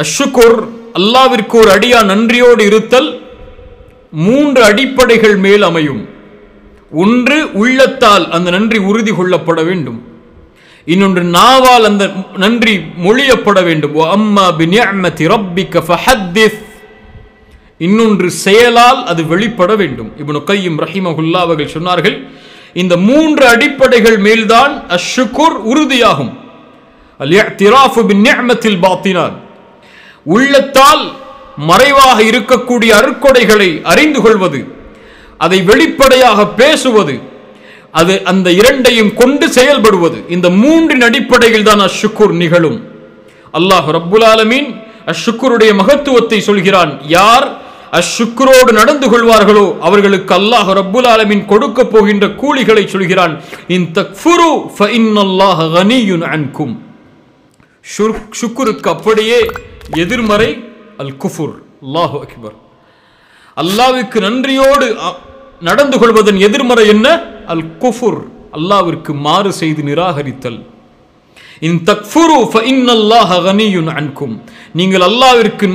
அஷ்ஷுக்குர், அல்லாவிற்கு ஒரு அடியான் நன்றியோடு இருத்தல் 3 அடிப்படைகள் மேல் அமையும். ஒன்று, உள்ளத்தால் அந்த நன்றி உறுதி கொள்ளப்பட வேண்டும். இன்னொன்று, நாவால் அந்த நன்றி மொழியப்பட வேண்டும். அம்மா பிநிஅமதி ரப்பிக ஃபஹத்திஸ். இன்னொன்று, செயலால் அது வெளிப்பட வேண்டும். இப்னு கய்யிம் ரஹிமஹுல்லாஹ் அவர்கள் சொன்னார்கள், இந்த 3 அடிப்படைகள் மேல்தான் அஷ்ஷுக்குர் உறுதியாகும். அல்-இஅ்திராஃபு பிநிஅமத்தில் பாத்தினா, உள்ளத்தால் மறைவாக இருக்கக்கூடிய அருட்கொடைகளை அறிந்து கொள்வது, அதை வெளிப்படையாக பேசுவது, அது அந்த இரண்டையும் கொண்டு செயல்படுவது, இந்த 3 அடிப்படையில் தான் அஷ்ஷுக்குர் நிகழும். அல்லாஹ் ரப்புல் ஆலமீன் அஷ்ஷுக்குருடைய மகத்துவத்தை சொல்கிறான். யார் அஷ்ஷுக்குரோடு நடந்து கொள்வார்களோ அவர்களுக்கு அல்லாஹ் ரப்புல் ஆலமீன் கொடுக்க போகின்ற கூலிகளை சொல்கிறான். இன் தக்ஃபுரு ஃபஇன்னல்லாஹ கனியுன் அன்கும். ஷுக்ருக்கு அப்படியே எதிர்மறை அல் குஃபுர். அல்லாஹு அக்பர். அல்லாஹ்வுக்கு நன்றியோடு நடந்து கொள்வதன் எதிர்மறை என்ன? அல் குஃபுர், அல்லாஹ்விற்கு மாறு செய்து நிராகரித்தல். இன் தக்ஃபுரு ஃபஇன்னல்லாஹ கனியுன் அன்கும். நீங்கள் அல்லாஹ்விற்கு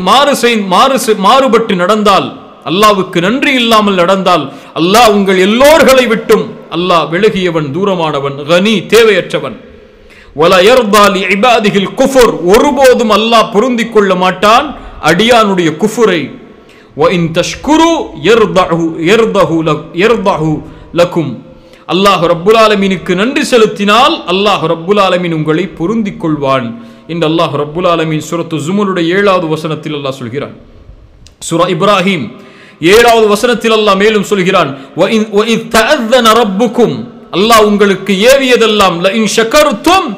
மாறுபட்டு நடந்தால், அல்லாஹ்வுக்கு நன்றி இல்லாமல் நடந்தால், அல்லாஹ் உங்கள் எல்லோர்களை விட்டும் அல்லாஹ் விலகியவன், தூரமானவன், கனி தேவையற்றவன். வலா யர்தா லி இபாதிஹில் குஃபுர், ஒருபோதும் அல்லாஹ் பொருந்திக் கொள்ள மாட்டான் அடியானுடைய குஃபுரை. வ இன் தஷ்குரு யர்தஹு லக்கும். அல்லாஹ் ரப்புல் ஆலமீனுக்கு நன்றி செலுத்தினால் அல்லாஹ் ரப்புல் ஆலமீன் உங்களை பொருந்திக் கொள்வான் என்று அல்லாஹ் ரப்புல் ஆலமீன் சூரத்து ஜுமருடைய 7வது வசனத்தில் அல்லாஹ் சொல்கிறான். சூரா இப்ராஹிம் 7வது வசனத்தில் அல்லாஹ் மேலும் சொல்கிறான், வ இத் தஅذன ரப்புக்கும், அல்லாஹ் உங்களுக்கு ஏவியதெல்லாம் ல இன் ஷக்கர்தும்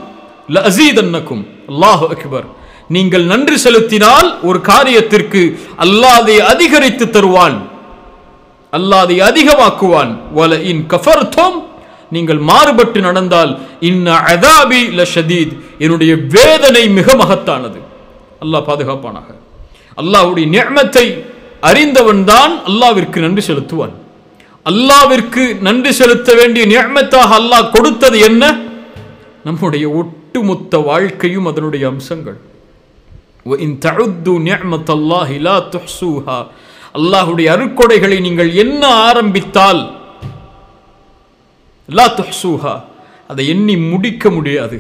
ல அஸீதன்னக்கும். அல்லாஹு அக்பர். நீங்கள் நன்றி செலுத்தினால் ஒரு காரியத்திற்கு அல்லாஹ் அதை அதிகரித்து தருவான், அல்லாஹ் அதை அதிகமாக்குவான். வல இன் கஃபர்தும், நீங்கள் மாறுபட்டு நடந்தால் இன்ன அஸாபி லஷதீத், என்னுடைய வேதனை மிக மகத்தானது. அல்லாஹ் பாதுகாப்பானாக. அல்லாஹ்வுடைய நிஅமத்தை அறிந்தவன் தான் அல்லாஹ்விற்கு நன்றி செலுத்துவான். அல்லாஹ்விற்கு நன்றி செலுத்த வேண்டிய நிஅமத்தாக அல்லாஹ் கொடுத்தது என்ன? நம்முடைய ஒட்டுமொத்த வாழ்க்கையும் அதனுடைய அம்சங்கள். வ இன் தஉது நிஅமத்தல்லாஹி லா துஹ்ஸூஹா, அல்லாஹ்வுடைய அருட்கொடைகளை நீங்கள் என்ன ஆரம்பித்தால் லா துஹ்ஸூஹா, அதை எண்ணி முடிக்க முடியாது.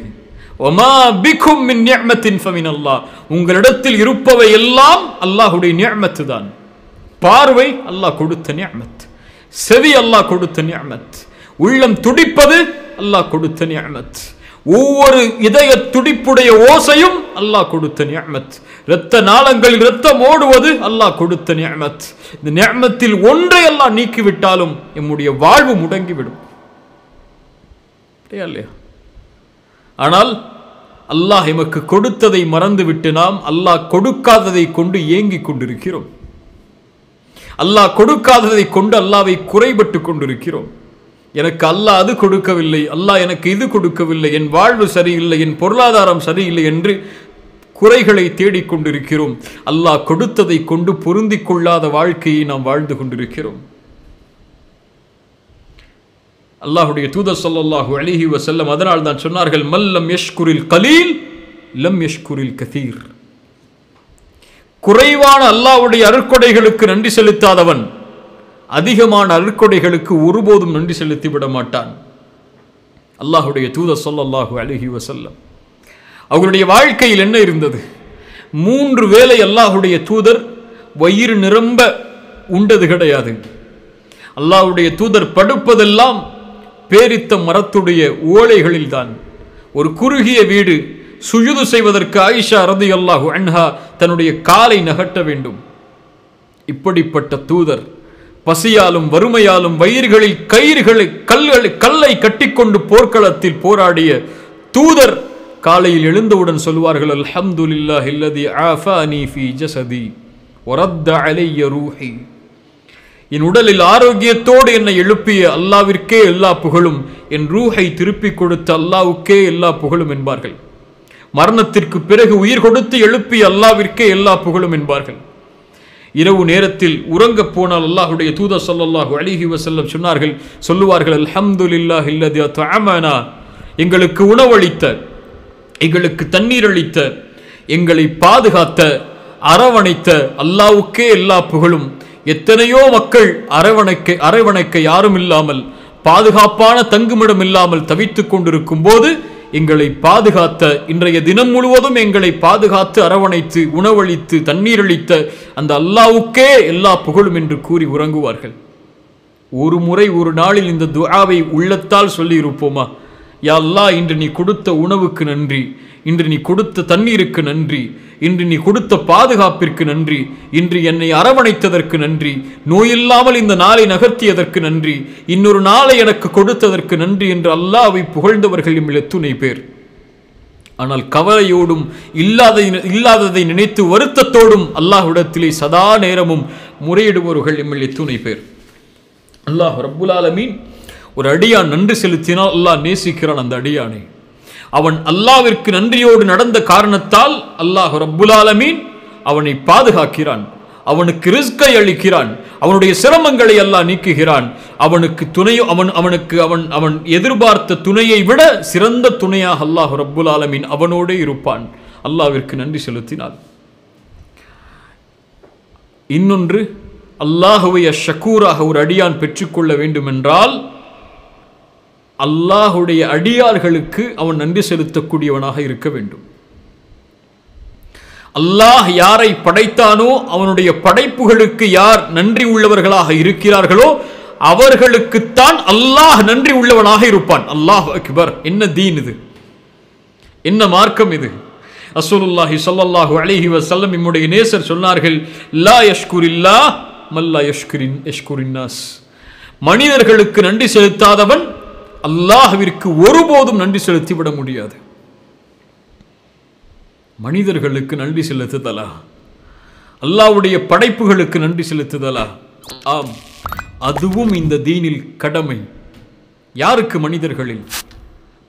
வமா பிகும் மின் நிஅமத்தின் ஃபமினல்லாஹ், உங்களிடத்தில் இருப்பவை எல்லாம் அல்லாஹ்வுடைய நிஅமத் தான். பார்வை அல்லாஹ் கொடுத்த நிஅமத், செவி அல்லாஹ் கொடுத்த நிஅமத், உள்ளம் துடிப்பது அல்லாஹ் கொடுத்த நிஅமத், ஒவ்வொரு இதய துடிப்புடைய ஓசையும் அல்லாஹ் கொடுத்த நிஅமத், இரத்த நாளங்களில் இரத்தம் ஓடுவது அல்லாஹ் கொடுத்த நிஅமத். இந்த நிஅமத்தில் ஒன்றை அல்லாஹ் நீக்கிவிட்டாலும் நம்முடைய வாழ்வு முடங்கிவிடும். இல்லையா? ஆனால் அல்லாஹ் எமக்கு கொடுத்ததை மறந்துவிட்டு நாம் அல்லாஹ் கொடுக்காததை கொண்டு ஏங்கிக் கொண்டிருக்கிறோம். அல்லாஹ் கொடுக்காததை கொண்டு அல்லாஹ்வை குறைபட்டு கொண்டிருக்கிறோம். எனக்கு அல்லாஹ் அது கொடுக்கவில்லை, அல்லாஹ் எனக்கு இது கொடுக்கவில்லை, என் வாழ்வு சரியில்லை, என் பொருளாதாரம் சரியில்லை என்று குறைகளை தேடிக்கொண்டிருக்கிறோம். அல்லாஹ் கொடுத்ததை கொண்டு பொருந்திக் கொள்ளாத வாழ்க்கையை நாம் வாழ்ந்து கொண்டிருக்கிறோம். அல்லாஹ்வுடைய தூதர் ஸல்லல்லாஹு அலைஹி வஸல்லம் அதனால் தான் சொன்னார்கள், மல்லம் யஷ்குரில் கலீல் லம் யஷ்குரில் கதீர். குறைவான அல்லாஹ்வுடைய அருட்கொடைகளுக்கு நன்றி செலுத்தாதவன் அதிகமான அருட்கொடைகளுக்கு ஒருபோதும் நன்றி செலுத்தி விட மாட்டான். அல்லாஹ்வுடைய தூதர் ஸல்லல்லாஹு அலைஹி வஸல்லம் அவர்களுடைய வாழ்க்கையில் என்ன இருந்தது? 3 வேளை அல்லாஹ்வுடைய தூதர் வயிறு நிரம்ப உண்டது கிடையாது. அல்லாஹ்வுடைய தூதர் படுப்பதெல்லாம் பேரித்த மரத்துடைய ஓலைகளில் தான். ஒரு குறுகிய வீடு, சுஜூது செய்வதற்கு ஆயிஷா ரலியல்லாஹு அன்ஹா தன்னுடைய காலை நகட்ட வேண்டும். இப்படிப்பட்ட தூதர் பசியாலும் வறுமையாலும் வயிறுகளில் கல்லை கட்டிக்கொண்டு போர்க்களத்தில் போராடிய தூதர் காலையில் எழுந்தவுடன் சொல்வார்கள், அல்ஹம்துலில்லாஹில்லதி ஆஃபானி ஃபீ ஜஸதி வரத்த அலைய ரூஹி. என் உடலில் ஆரோக்கியத்தோடு என்னை எழுப்பிய அல்லாவிற்கே எல்லா புகழும், என் ரூஹை திருப்பிக் கொடுத்த அல்லாவுக்கே எல்லா புகழும் என்பார்கள். மரணத்திற்கு பிறகு உயிர் கொடுத்து எழுப்பிய அல்லாவிற்கே எல்லா புகழும் என்பார்கள். இரவு நேரத்தில் உறங்கப் போனால் அல்லாஹுடைய தூதர் ஸல்லல்லாஹு அலைஹி வஸல்லம் சொல்லுவார்கள், அல்ஹம்துலில்லாஹி அல்லதி அத்அமனா, எங்களுக்கு உணவளித்த, எங்களுக்கு தண்ணீர் அளித்த, எங்களை பாதுகாத்த, அரவணைத்த அல்லாவுக்கே எல்லா புகழும். எத்தனையோ மக்கள் அரவணைக்க யாரும் இல்லாமல், பாதுகாப்பான தங்குமிடம் இல்லாமல் தவித்துக் கொண்டிருக்கும் போது எங்களை பாதுகாத்த, இன்றைய தினம் முழுவதும் எங்களை பாதுகாத்து அரவணைத்து உணவளித்து தண்ணீர் அளித்த அந்த அல்லாவுக்கே எல்லா புகழும் என்று கூறி உறங்குவார்கள். ஒரு முறை ஒரு நாளில் இந்த துஆவை உள்ளத்தால் சொல்லி இருப்போமா? யா அல்லாஹ், இன்று நீ கொடுத்த உணவுக்கு நன்றி, இன்று நீ கொடுத்த தண்ணீருக்கு நன்றி, இன்று நீ கொடுத்த பாதுகாப்பிற்கு நன்றி, இன்று என்னை அரவணைத்ததற்கு நன்றி, நோயில்லாமல் இந்த நாளை நகர்த்தியதற்கு நன்றி, இன்னொரு நாளை எனக்கு கொடுத்ததற்கு நன்றி என்று அல்லாஹ்வை புகழ்ந்தவர்கள் எம்மில் எத்துணை பேர். ஆனால் கவலையோடும் இல்லாததை நினைத்து வருத்தத்தோடும் அல்லாஹ்விடத்திலே சதா நேரமும் முறையிடுபவர்கள் எம்மில் எத்துணை பேர். அல்லாஹ் ரப்புல் ஆலமீன் ஒரு அடியான் நன்றி செலுத்தினால் அல்லாஹ் நேசிக்கிறான் அந்த அடியானை. அவன் அல்லாவிற்கு நன்றியோடு நடந்த காரணத்தால் அல்லாஹ் ரப்புல் ஆலமீன் அவனை பாதுகாக்கிறான், அவனுக்கு ரிஸ்கை அளிக்கிறான், அவனுடைய சிரமங்களை அல்லாஹ் நீக்குகிறான். அவனுக்கு அவன் எதிர்பார்த்த துணையை விட சிறந்த துணையாக அல்லாஹ் ரப்புல் ஆலமீன் அவனோடே இருப்பான் அல்லாவிற்கு நன்றி செலுத்தினான். இன்னொன்று, அல்லாஹுவை ஷக்கூராக ஒரு அடியான் பெற்றுக்கொள்ள வேண்டும் என்றால் அல்லாஹுடைய அடியார்களுக்கு அவன் நன்றி செலுத்தக்கூடியவனாக இருக்க வேண்டும். அல்லாஹ் யாரை படைத்தானோ அவனுடைய படைப்புகளுக்கு யார் நன்றி உள்ளவர்களாக இருக்கிறார்களோ அவர்களுக்குத்தான் அல்லாஹ் நன்றி உள்ளவனாக இருப்பான். அல்லாஹ் அக்பர்! என்ன தீன் இது, என்ன மார்க்கம் இது! ரசூலுல்லாஹி ஸல்லல்லாஹு அலைஹி வஸல்லம் நம்முடைய நேசர் சொன்னார்கள், லா யஷ்குரில்லாஹ் மல்லா யஷ்குரின் நாஸ். மனிதர்களுக்கு நன்றி செலுத்தாதவன் அல்லாஹ்விற்கு ஒருபோதும் நன்றி செலுத்திவிட முடியாது. மனிதர்களுக்கு நன்றி செலுத்துதலா? அல்லாஹ்வுடைய படைப்புகளுக்கு நன்றி செலுத்துதலா? ஆம், அதுவும் இந்த தீனில் கடமை. யாருக்கு?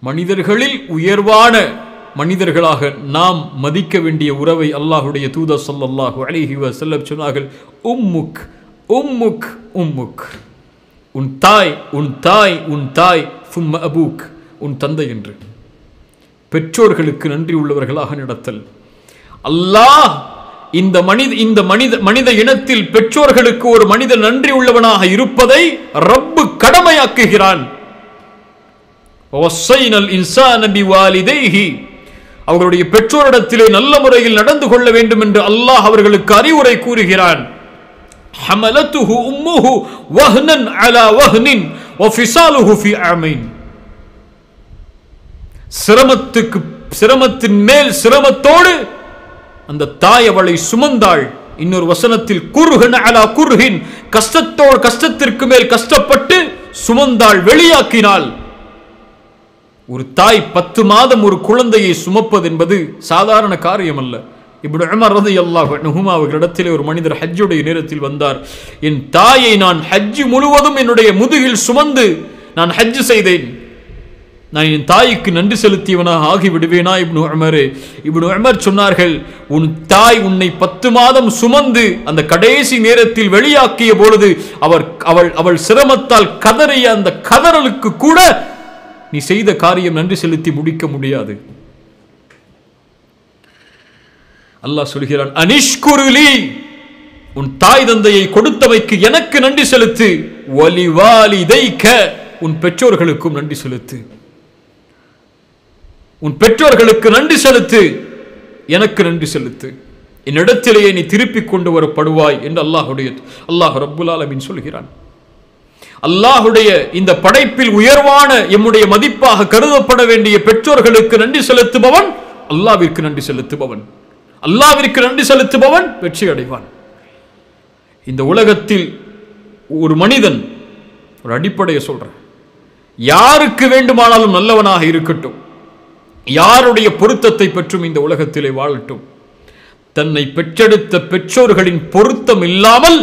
மனிதர்களில் உயர்வான மனிதர்களாக நாம் மதிக்க வேண்டிய உறவை அல்லாஹ்வுடைய தூதர் ஸல்லல்லாஹு அலைஹி வஸல்லம் சொன்னார்கள், உம்முக் உம்முக் உம்முக், உன் தாய் உன் தாய் உன் தாய், சும்ம அபூக், உன் தந்தை என்று. பெற்றோர்களுக்கு நன்றி உள்ளவர்களாக நடத்தல். அல்லாஹ் இந்த மனித இனத்தில் பெற்றோர்களுக்கு ஒரு மனிதன் நன்றி உள்ளவனாக இருப்பதை ரப்பு கடமையாக்குகிறான். அவர்களுடைய பெற்றோரிடத்திலே நல்ல முறையில் நடந்து கொள்ள வேண்டும் என்று அல்லாஹ் அவர்களுக்கு அறிவுரை கூறுகிறான். ஹமலத்துஹு உம்முஹு வஹ்னன் அலா வஹ்னின் வஃபிசாலுஹு ஃபீ ஆமைன். சிரமத்தின் மேல் சிரமத்தோடு அந்த தாய் அவளை சுமந்தாள். இன்னொரு வசனத்தில் குர்ஹன் அலா குர்ஹின், கஷ்டத்திற்கு மேல் கஷ்டப்பட்டு சுமந்தாள், வெளியாக்கினாள். ஒரு தாய் 10 மாதம் ஒரு குழந்தையை சுமப்பது என்பது சாதாரண காரியம் அல்ல. இப்னு உமர் ரலியல்லாஹு அன்ஹு அவர்களிடத்திலே ஒரு மனிதர் ஹஜ்ஜுடைய நேரத்தில் வந்தார். என் தாயை நான் ஹஜ் முழுவதும் என்னுடைய முதுகில் சுமந்து நான் ஹஜ் செய்தேன், நான் என் தாய்க்கு நன்றி செலுத்தியவனாக ஆகிவிடுவேனா? இப்னு உமர் சொன்னார்கள், உன் தாய் உன்னை 10 மாதம் சுமந்து அந்த கடைசி நேரத்தில் வெளியாக்கிய பொழுது அவள் சிரமத்தால் கதறிய அந்த கதறலுக்கு கூட நீ செய்த காரியம் நன்றி செலுத்தி முடிக்க முடியாது. அல்லாஹ் சொல்கிறான், அனிஷ்குருலி, உன் தாய் தந்தையை கொடுத்தவைக்கு எனக்கு நன்றி செலுத்து, வலிவாலிதைக, உன் பெற்றோர்களுக்கும் நன்றி செலுத்து, உன் பெற்றோர்களுக்கு நன்றி செலுத்து, எனக்கு நன்றி செலுத்து, என்னிடத்திலேயே நீ திருப்பிக் கொண்டு வரப்படுவாய் என்று அல்லாஹ் ரப்புல் ஆலமீன் சொல்கிறான். அல்லாஹுடைய இந்த படைப்பில் உயர்வான எம்முடைய மதிப்பாக கருதப்பட வேண்டிய பெற்றோர்களுக்கு நன்றி செலுத்துபவன் அல்லாஹ்விற்கு நன்றி செலுத்துபவன். அல்லாஹ்விற்கு நன்றி செலுத்துபவன் வெற்றி அடைவான். இந்த உலகத்தில் ஒரு மனிதன், ஒரு அடிப்படையை சொல்றேன், யாருக்கு வேண்டுமானாலும் நல்லவனாக இருக்கட்டும், யாருடைய பொருத்தத்தை பெற்றும் இந்த உலகத்திலே வாழட்டும், தன்னை பெற்றெடுத்த பெற்றோர்களின் பொருத்தம் இல்லாமல்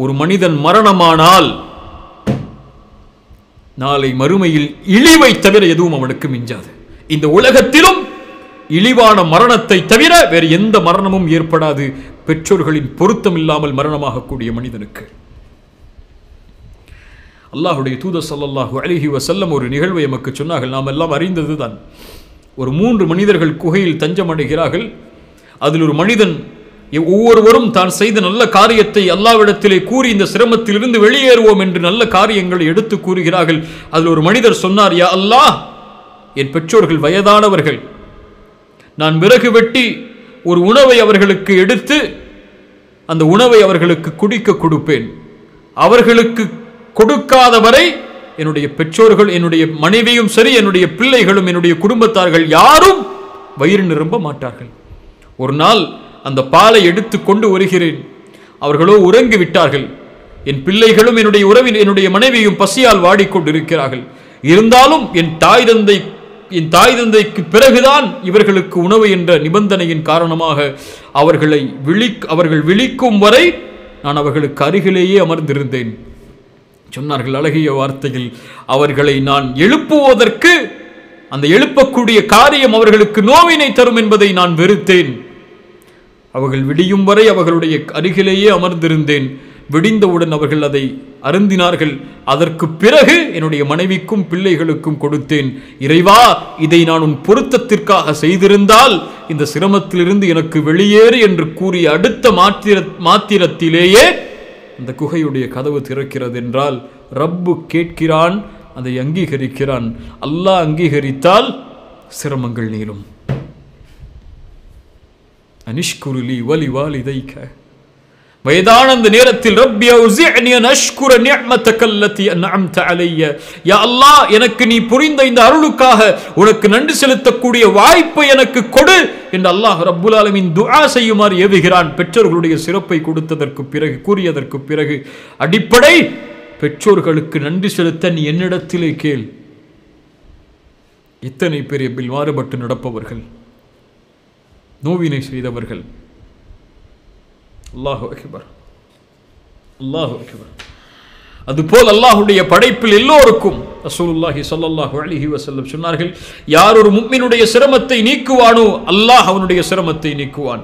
ஒரு மனிதன் மரணமானால் நாளை மறுமையில் இழிவை தவிர எதுவும் அவனுக்கு மிஞ்சாது. இந்த உலகத்திலும் இழிவான மரணத்தை தவிர வேறு எந்த மரணமும் ஏற்படாது பெற்றோர்களின் பொருத்தம் இல்லாமல் மரணமாகக்கூடிய மனிதனுக்கு. அல்லாஹுடைய தூதர் ஸல்லல்லாஹு அலைஹி வஸல்லம் ஒரு நிகழ்வை நமக்கு சொன்னார்கள். நாம் எல்லாம் அறிந்ததுதான். ஒரு 3 மனிதர்கள் குகையில் தஞ்சமடைகிறார்கள். அதில் ஒரு மனிதன் ஒவ்வொருவரும் தான் செய்த நல்ல காரியத்தை அல்லாஹ்விடத்திலே கூறி இந்த சிரமத்திலிருந்து வெளியேறுவோம் என்று நல்ல காரியங்களை எடுத்து கூறுகிறார்கள். அதில் ஒரு மனிதர் சொன்னார், யா அல்லாஹ், என் பெற்றோர்கள் வயதானவர்கள், நான் விறகு வெட்டி ஒரு உணவை அவர்களுக்கு எடுத்து அந்த உணவை அவர்களுக்கு குடிக்க கொடுப்பேன். அவர்களுக்கு கொடுக்காதவரை என்னுடைய பெற்றோர்கள், என்னுடைய மனைவியும் சரி, என்னுடைய பிள்ளைகளும், என்னுடைய குடும்பத்தார்கள் யாரும் வயிறு நிரம்ப மாட்டார்கள். ஒரு நாள் அந்த பாலை எடுத்து கொண்டு வருகிறேன். அவர்களோ உறங்கி விட்டார்கள். என் பிள்ளைகளும் என்னுடைய மனைவியும் பசியால் வாடிக்கொண்டிருக்கிறார்கள். இருந்தாலும் என் தாய் தந்தைக்கு பிறகுதான் இவர்களுக்கு உணவு என்ற நிபந்தனையின் காரணமாக அவர்கள் விழிக்கும் வரை நான் அவர்களுக்கு அருகிலேயே அமர்ந்திருந்தேன். சொன்னார்கள் அழகிய வார்த்தையில், அவர்களை நான் எழுப்புவதற்கு அந்த எழுப்பக்கூடிய காரியம் அவர்களுக்கு நோவினை தரும் என்பதை நான் வெறுத்தேன். அவர்கள் விடியும் வரை அவர்களுடைய அருகிலேயே அமர்ந்திருந்தேன். விடிந்தவுடன் அவர்கள் அதை அருந்தினார்கள். அதற்கு பிறகு என்னுடைய மனைவிக்கும் பிள்ளைகளுக்கும் கொடுத்தேன். இறைவா, இதை நான் உன் பொருத்தத்திற்காக செய்திருந்தால் இந்த சிரமத்திலிருந்து எனக்கு வெளியேறு என்று கூறிய அடுத்த மாத்திரத்திலேயே அந்த குகையுடைய கதவு திறக்கிறது என்றால் ரப்பு கேட்கிறான், அதை அங்கீகரிக்கிறான். அல்லாஹ் அங்கீகரித்தால் சிரமங்கள் நீளும். அனிஷ்குருலி வலி வாலிதைக, வயதான அந்த நேரத்தில் ரப்பி அவுஸிஅனி அன் அஷ்குர நிஅமதக அல்லதி அன்அம்த அலைய, யா அல்லாஹ், எனக்கு நீ புரிந்த இந்த அருளுக்காக உனக்கு நன்றி செலுத்தக்கூடிய வாய்ப்பை எனக்கு கொடு என்று அல்லாஹ் ரப்புல் ஆலமீன் துஆ செய்யுமாறு ஏவுகிறான். பெற்றோர்களுடைய சிறப்பை கொடுத்ததற்கு பிறகு, கூறியதற்கு பிறகு, அடிப்படை பெற்றோர்களுக்கு நன்றி செலுத்த நீ என்னிடத்திலே கேள். இத்தனை பெரிய மாறுபட்டு நடப்பவர்கள், நோவினை செய்தவர்கள். அல்லாஹு அக்பர், அல்லாஹு அக்பர். அதுபோல் அல்லாஹுடைய படைப்பில் எல்லோருக்கும் ரசூலுல்லாஹி ஸல்லல்லாஹு அலைஹி வஸல்லம் சொன்னார்கள், யார் ஒரு முஃமினுடைய சிரமத்தை நீக்குவானோ அல்லாஹ் அவனுடைய சிரமத்தை நீக்குவான்.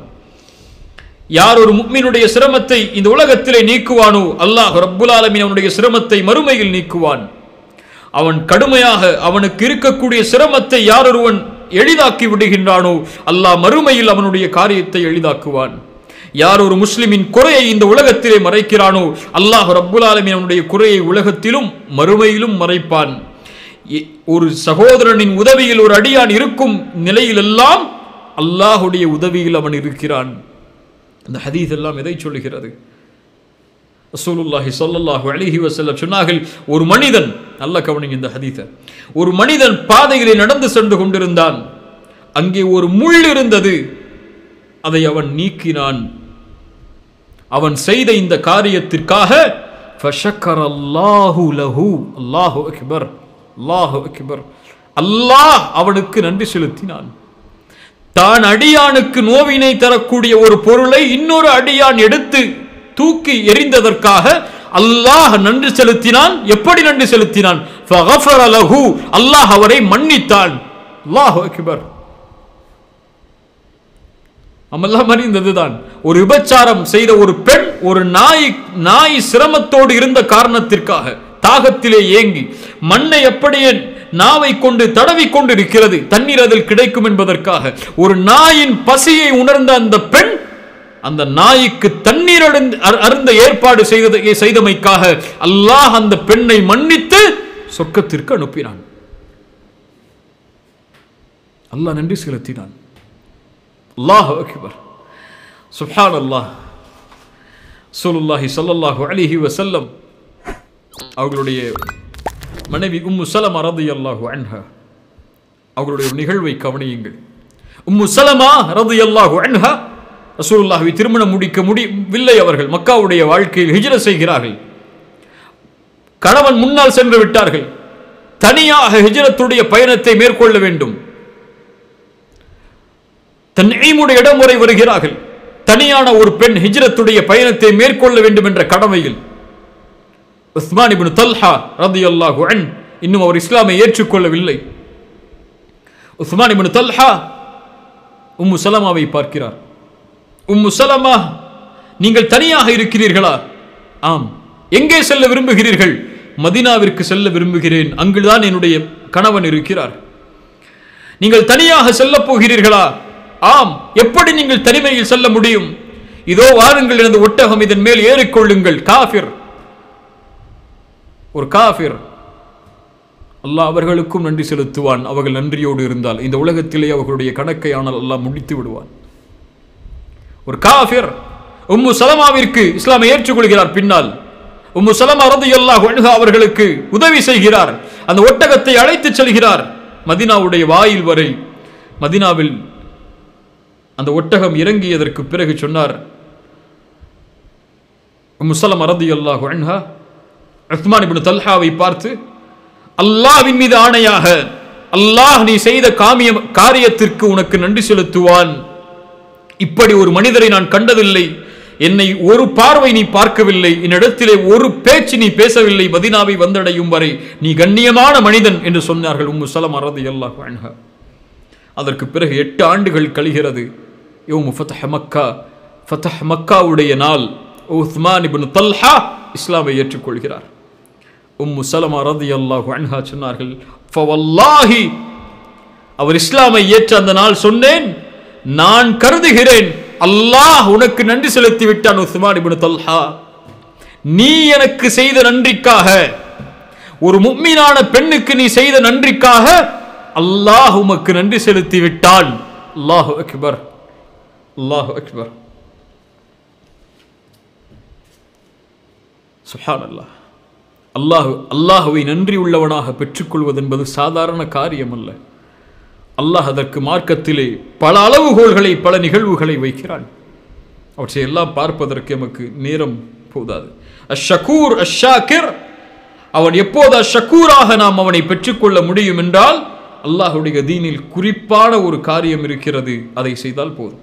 யார் ஒரு முஃமினுடைய சிரமத்தை இந்த உலகத்திலே நீக்குவானோ அல்லாஹ் ரப்புல் ஆலமீன் அவனுடைய சிரமத்தை மறுமையில் நீக்குவான். அவன் கடுமையாக அவனுக்கு இருக்கக்கூடிய சிரமத்தை யார் ஒருவன் எளிதாக்கி விடுகின்றானோ அல்லாஹ் மறுமையில் அவனுடைய காரியத்தை எளிதாக்குவான். யார் ஒரு முஸ்லிமின் குறையை இந்த உலகத்திலே மறைக்கிறானோ அல்லாஹ் ரப்புல் ஆலமீன் அவனுடைய குறையை உலகத்திலும் மறுமையிலும் மறைப்பான். ஒரு சகோதரனின் உதவியில் ஒரு அடியான் இருக்கும் நிலையிலெல்லாம் அல்லாஹுடைய உதவியில் அவன் இருக்கிறான். இந்த ஹதீஸ் எல்லாம் எதை சொல்லுகிறது? ரசூலுல்லாஹி ஸல்லல்லாஹு அலைஹி வஸல்லம் சொன்னார்கள், ஒரு மனிதன், நல்ல கவனிங்க இந்த ஹதீஸை, ஒரு மனிதன் பாதையிலே நடந்து சென்று கொண்டிருந்தான். அங்கே ஒரு முள் இருந்தது. அதை அவன் நீக்கினான். அவன் செய்த இந்த காரியத்திற்காக ஃபஷக்கரல்லாஹு லஹு, அல்லாஹு அக்பர், அல்லாஹு அக்பர், அல்லாஹ் அவனுக்கு நன்றி செலுத்தினான். தான் அடியானுக்கு நோவினை தரக்கூடிய ஒரு பொருளை இன்னொரு அடியான் எடுத்து தூக்கி எறிந்ததற்காக அல்லாஹ் நன்றி செலுத்தினான். எப்படி நன்றி செலுத்தினான்? ஃபகஃபர லஹு, அல்லாஹ் அவரை மன்னித்தான். அல்லாஹு அக்பர். அமெல்லாம் அறிந்ததுதான். ஒரு விபச்சாரம் செய்த ஒரு பெண், ஒரு நாய் சிரமத்தோடு இருந்த காரணத்திற்காக தாகத்திலே ஏங்கி மண்ணை அப்படியே நாவை கொண்டு தடவி கொண்டு இருக்கிறது, தண்ணீர் அதில் கிடைக்கும் என்பதற்காக ஒரு நாயின் பசியை உணர்ந்த அந்த பெண் அந்த நாய்க்கு தண்ணீர் அருந்த ஏற்பாடு செய்தமைக்காக அல்லாஹ் அந்த பெண்ணை மன்னித்து சொர்க்கத்திற்கு அனுப்பினான். அல்லாஹ் நன்றி செலுத்தினான். அல்லாஹு அக்பர், சுப்ஹானல்லாஹ். ரசூலுல்லாஹி ஸல்லல்லாஹு அலைஹி வஸல்லம் அவர்களுடைய மனைவி உம்மு சலமா ரலியல்லாஹு அன்ஹா, அவர்களுடைய ஒரு நிகழ்வை கவனியுங்கள். உம்மு சலமா ரலியல்லாஹு அன்ஹா ரசூலுல்லாஹ்வை திருமணம் முடிக்க முடியவில்லை. அவர்கள் மக்காவுடைய வாழ்க்கையில் ஹிஜ்ரத் செய்கிறார்கள். கணவன் முன்னால் சென்று விட்டார்கள். தனியாக ஹிஜ்ரத்துடைய பயணத்தை மேற்கொள்ள வேண்டும். தன்ஈமுடைய இடம் வரை வருகிறார்கள். தனியான ஒரு பெண் ஹிஜ்ரத்துடைய பயணத்தை மேற்கொள்ள வேண்டும் என்ற கடமையில் உஸ்மான் இப்னு தல்ஹா ரலியல்லாஹு அன்ஹு இன்னும் அவர் இஸ்லாமை ஏற்றுக்கொள்ளவில்லை. உஸ்மான் இப்னு தல்ஹா உம்மு சலமாவை பார்க்கிறார். உம்மு சலமா, நீங்கள் தனியாக இருக்கிறீர்களா? ஆம். எங்கே செல்ல விரும்புகிறீர்கள்? மதீனாவிற்கு செல்ல விரும்புகிறேன், அங்குதான் என்னுடைய கணவன் இருக்கிறார். நீங்கள் தனியாக செல்ல போகிறீர்களா? ஆம். எப்படி நீங்கள் தனிமையில் செல்ல முடியும்? இதோ வாருங்கள், எனது ஒட்டகம், இதன் மேல் ஏறிக்கொள்ளுங்கள். காஃபிர், ஒரு காஃபிர். அல்லாஹ் அவர்களுக்கும் நன்றி செலுத்துவான். அவர்கள் நன்றியோடு இருந்தால் இந்த உலகத்திலே அவர்களுடைய கணக்கை ஆனால் அல்லாஹ் முடித்து விடுவான். ஒரு காஃபிர் உம்மு சலமாவிற்கு இஸ்லாமை ஏற்றுக்கொள்கிறார். பின்னால் உம்மு சலமா ரலியல்லாஹு அன்ஹா அவர்களுக்கு உதவி செய்கிறார். அந்த ஒட்டகத்தை அழைத்துச் செல்கிறார் மதீனாவுடைய வாயில் வரை. மதீனாவில் அந்த ஒட்டகம் இறங்கியதற்கு பிறகு சொன்னார் உம்மு சலமா ரலியல்லாஹு அன்ஹா உஸ்மான் இப்னு தல்ஹாவை பார்த்து, அல்லாஹ்வின் மீது ஆணையாக, அல்லாஹ் நீ செய்த காரியத்திற்கு உனக்கு நன்றி செலுத்துவான். இப்படி ஒரு மனிதரை நான் கண்டதில்லை. என்னை ஒரு பார்வை நீ பார்க்கவில்லை, என்னிடத்திலே ஒரு பேச்சு நீ பேசவில்லை. மதீனாவை வந்தடையும் வரை நீ கண்ணியமான மனிதன் என்று சொன்னார்கள் உம்மு சலமா ரலியல்லாஹு அன்ஹா. அதற்கு பிறகு 8 ஆண்டுகள் கழிகிறது. யௌமு ஃபத்ஹ் மக்கா, ஃபத்ஹ் மக்காவுடைய நாள். உஸ்மான் இப்னு தல்ஹா இஸ்லாமை ஏற்றுக்கொள்கிறார். உம்மு சலமா ரலியல்லாஹு அன்ஹா சொன்னார்கள், ஃபவல்லாஹி, அவர் இஸ்லாமை ஏற்ற அந்த நாள் சொன்னேன், நான் கருதுகிறேன் அல்லாஹ் உனக்கு நன்றி செலுத்தி விட்டான் உஸ்மான் இப்னு தல்ஹா. நீ எனக்கு செய்த நன்றிக்காக, ஒரு முஃமினான பெண்ணுக்கு நீ செய்த நன்றிக்காக அல்லாஹ் உமக்கு நன்றி செலுத்தி விட்டான். அல்லாஹு அக்பர், அல்லாஹு அக்பர், சுப்ஹானல்லாஹ். அல்லாஹுவை நன்றி உள்ளவனாக பெற்றுக்கொள்வது என்பது சாதாரண காரியம் அல்ல. அல்லாஹ் அதற்கு மார்க்கத்திலே பல அளவுகோல்களை, பல நிகழ்வுகளை வைக்கிறான். அவற்றை எல்லாம் பார்ப்பதற்கு நமக்கு நேரம் போதாது. அஷ்ஷகூர் அஷ்ஷாக்கிர், அவன் எப்போது அஷ்ஷகூராக நாம் அவனை பெற்றுக்கொள்ள முடியும் என்றால் அல்லாஹுடைய தீனில் குறிப்பான ஒரு காரியம் இருக்கிறது, அதை செய்தால் போதும்.